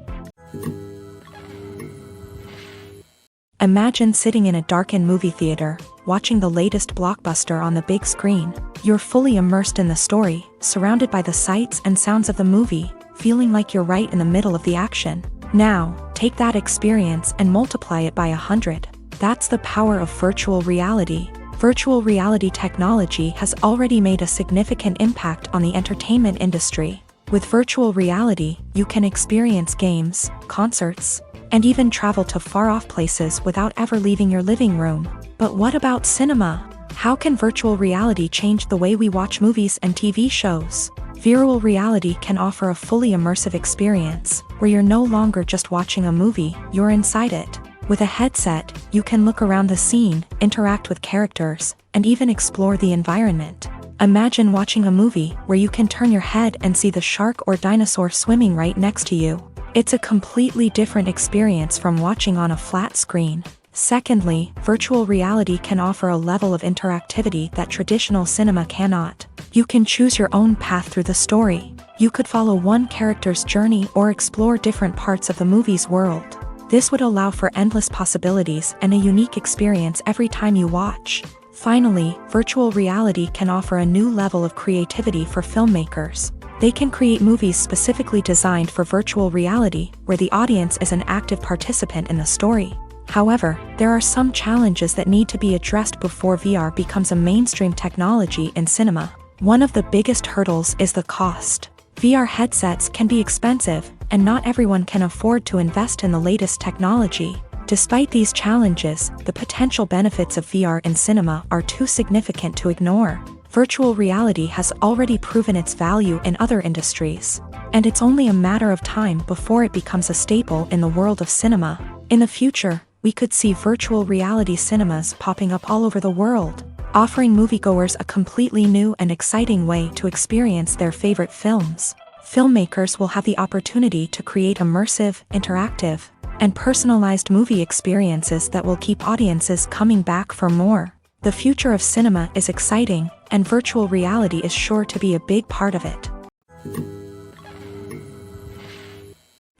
Imagine sitting in a darkened movie theater, watching the latest blockbuster on the big screen. You're fully immersed in the story, surrounded by the sights and sounds of the movie, feeling like you're right in the middle of the action. Now, take that experience and multiply it by 100. That's the power of virtual reality. Virtual reality technology has already made a significant impact on the entertainment industry. With virtual reality, you can experience games, concerts, and even travel to far-off places without ever leaving your living room. But what about cinema? How can virtual reality change the way we watch movies and TV shows? Virtual reality can offer a fully immersive experience, where you're no longer just watching a movie, you're inside it. With a headset, you can look around the scene, interact with characters, and even explore the environment. Imagine watching a movie where you can turn your head and see the shark or dinosaur swimming right next to you. It's a completely different experience from watching on a flat screen. Secondly, virtual reality can offer a level of interactivity that traditional cinema cannot. You can choose your own path through the story. You could follow one character's journey or explore different parts of the movie's world. This would allow for endless possibilities and a unique experience every time you watch. Finally, virtual reality can offer a new level of creativity for filmmakers. They can create movies specifically designed for virtual reality, where the audience is an active participant in the story. However, there are some challenges that need to be addressed before VR becomes a mainstream technology in cinema. One of the biggest hurdles is the cost. VR headsets can be expensive, and not everyone can afford to invest in the latest technology. Despite these challenges, the potential benefits of VR in cinema are too significant to ignore. Virtual reality has already proven its value in other industries, and it's only a matter of time before it becomes a staple in the world of cinema. In the future, we could see virtual reality cinemas popping up all over the world, offering moviegoers a completely new and exciting way to experience their favorite films. Filmmakers will have the opportunity to create immersive, interactive, and personalized movie experiences that will keep audiences coming back for more. The future of cinema is exciting, and virtual reality is sure to be a big part of it.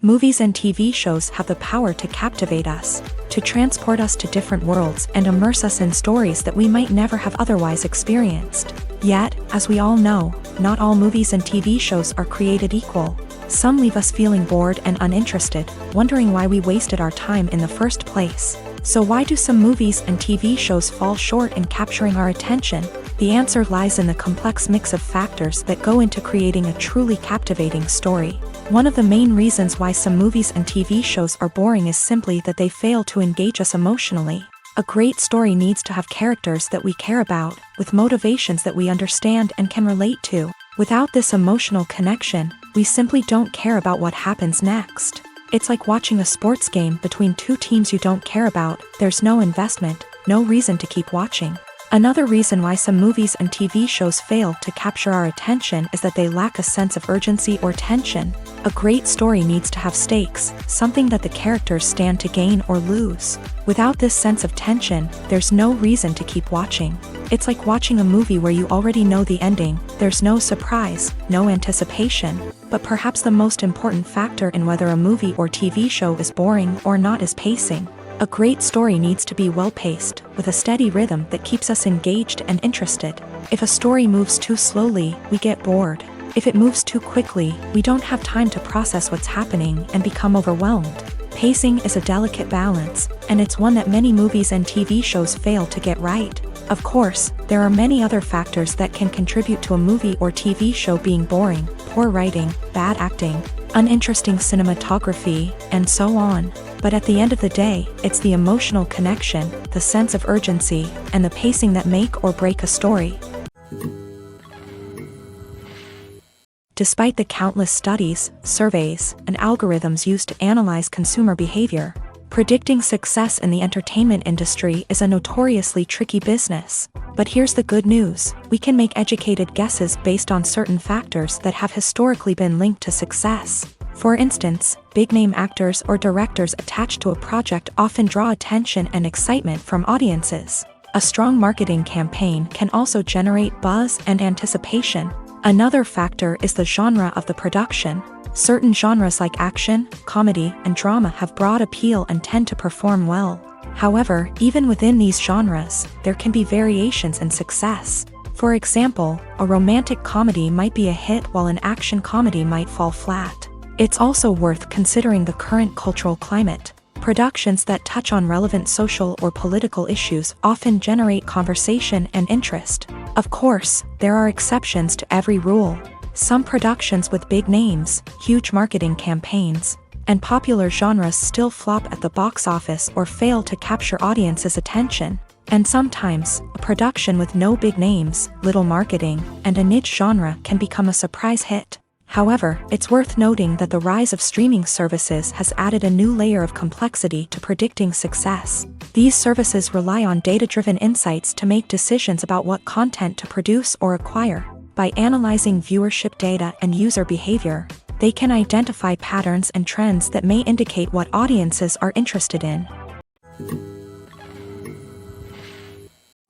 Movies and TV shows have the power to captivate us, to transport us to different worlds and immerse us in stories that we might never have otherwise experienced. Yet, as we all know, not all movies and TV shows are created equal. Some leave us feeling bored and uninterested, wondering why we wasted our time in the first place. So why do some movies and TV shows fall short in capturing our attention? The answer lies in the complex mix of factors that go into creating a truly captivating story. One of the main reasons why some movies and TV shows are boring is simply that they fail to engage us emotionally. A great story needs to have characters that we care about, with motivations that we understand and can relate to. Without this emotional connection, we simply don't care about what happens next. It's like watching a sports game between two teams you don't care about. There's no investment, no reason to keep watching. Another reason why some movies and TV shows fail to capture our attention is that they lack a sense of urgency or tension. A great story needs to have stakes, something that the characters stand to gain or lose. Without this sense of tension, there's no reason to keep watching. It's like watching a movie where you already know the ending. There's no surprise, no anticipation. But perhaps the most important factor in whether a movie or TV show is boring or not is pacing. A great story needs to be well-paced, with a steady rhythm that keeps us engaged and interested. If a story moves too slowly, we get bored. If it moves too quickly, we don't have time to process what's happening and become overwhelmed. Pacing is a delicate balance, and it's one that many movies and TV shows fail to get right. Of course, there are many other factors that can contribute to a movie or TV show being boring: poor writing, bad acting, uninteresting cinematography, and so on. But at the end of the day, it's the emotional connection, the sense of urgency, and the pacing that make or break a story. Despite the countless studies, surveys, and algorithms used to analyze consumer behavior, predicting success in the entertainment industry is a notoriously tricky business. But here's the good news: we can make educated guesses based on certain factors that have historically been linked to success. For instance, big-name actors or directors attached to a project often draw attention and excitement from audiences. A strong marketing campaign can also generate buzz and anticipation. Another factor is the genre of the production. Certain genres like action, comedy, and drama have broad appeal and tend to perform well. However, even within these genres, there can be variations in success. For example, a romantic comedy might be a hit while an action comedy might fall flat. It's also worth considering the current cultural climate. Productions that touch on relevant social or political issues often generate conversation and interest. Of course, there are exceptions to every rule. Some productions with big names, huge marketing campaigns, and popular genres still flop at the box office or fail to capture audiences' attention. And sometimes, a production with no big names, little marketing, and a niche genre can become a surprise hit. However, it's worth noting that the rise of streaming services has added a new layer of complexity to predicting success. These services rely on data-driven insights to make decisions about what content to produce or acquire. By analyzing viewership data and user behavior, they can identify patterns and trends that may indicate what audiences are interested in.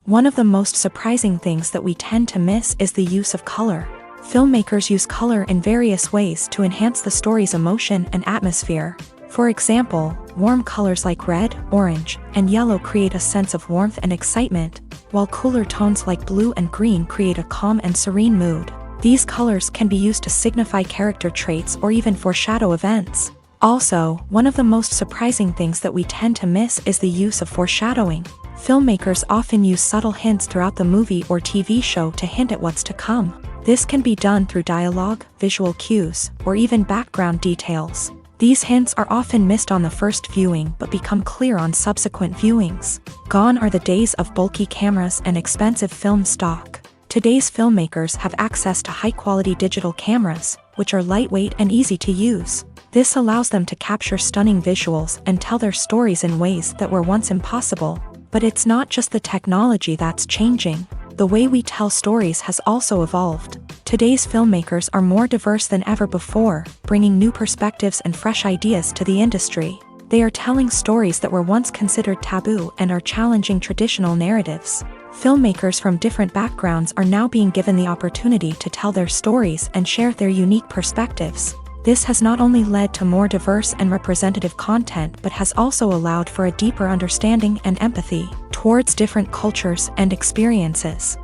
One of the most surprising things that we tend to miss is the use of color. Filmmakers use color in various ways to enhance the story's emotion and atmosphere. For example, warm colors like red, orange, and yellow create a sense of warmth and excitement, while cooler tones like blue and green create a calm and serene mood. These colors can be used to signify character traits or even foreshadow events. Also, one of the most surprising things that we tend to miss is the use of foreshadowing. Filmmakers often use subtle hints throughout the movie or TV show to hint at what's to come. This can be done through dialogue, visual cues, or even background details. These hints are often missed on the first viewing but become clear on subsequent viewings. Gone are the days of bulky cameras and expensive film stock. Today's filmmakers have access to high-quality digital cameras, which are lightweight and easy to use. This allows them to capture stunning visuals and tell their stories in ways that were once impossible. But it's not just the technology that's changing. The way we tell stories has also evolved. Today's filmmakers are more diverse than ever before, bringing new perspectives and fresh ideas to the industry. They are telling stories that were once considered taboo and are challenging traditional narratives. Filmmakers from different backgrounds are now being given the opportunity to tell their stories and share their unique perspectives. This has not only led to more diverse and representative content but has also allowed for a deeper understanding and empathy towards different cultures and experiences.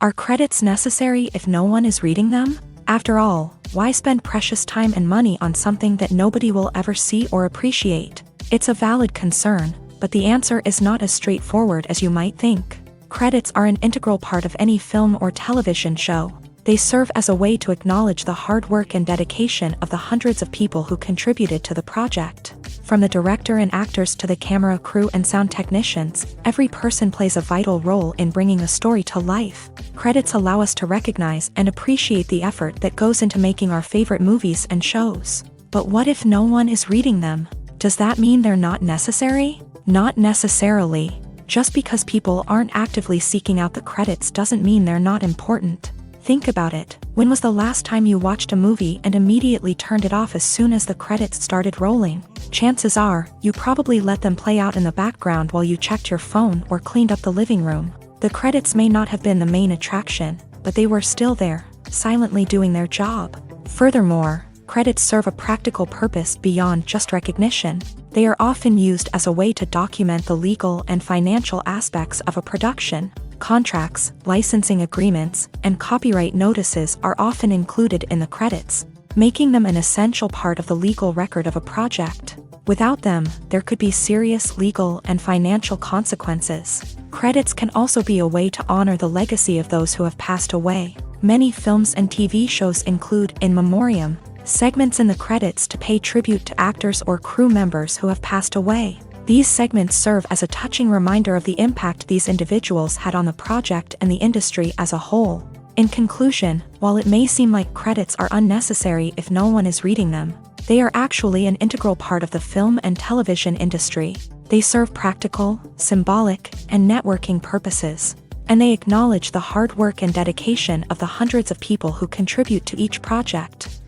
Are credits necessary if no one is reading them? After all, why spend precious time and money on something that nobody will ever see or appreciate? It's a valid concern, but the answer is not as straightforward as you might think. Credits are an integral part of any film or television show. They serve as a way to acknowledge the hard work and dedication of the hundreds of people who contributed to the project. From the director and actors to the camera crew and sound technicians, every person plays a vital role in bringing a story to life. Credits allow us to recognize and appreciate the effort that goes into making our favorite movies and shows. But what if no one is reading them? Does that mean they're not necessary? Not necessarily. Just because people aren't actively seeking out the credits doesn't mean they're not important. Think about it. When was the last time you watched a movie and immediately turned it off as soon as the credits started rolling? Chances are, you probably let them play out in the background while you checked your phone or cleaned up the living room. The credits may not have been the main attraction, but they were still there, silently doing their job. Furthermore, credits serve a practical purpose beyond just recognition. They are often used as a way to document the legal and financial aspects of a production. Contracts, licensing agreements, and copyright notices are often included in the credits, making them an essential part of the legal record of a project. Without them, there could be serious legal and financial consequences. Credits can also be a way to honor the legacy of those who have passed away. Many films and TV shows include in memoriam segments in the credits to pay tribute to actors or crew members who have passed away. These segments serve as a touching reminder of the impact these individuals had on the project and the industry as a whole. In conclusion, while it may seem like credits are unnecessary if no one is reading them, they are actually an integral part of the film and television industry. They serve practical, symbolic, and networking purposes, and they acknowledge the hard work and dedication of the hundreds of people who contribute to each project.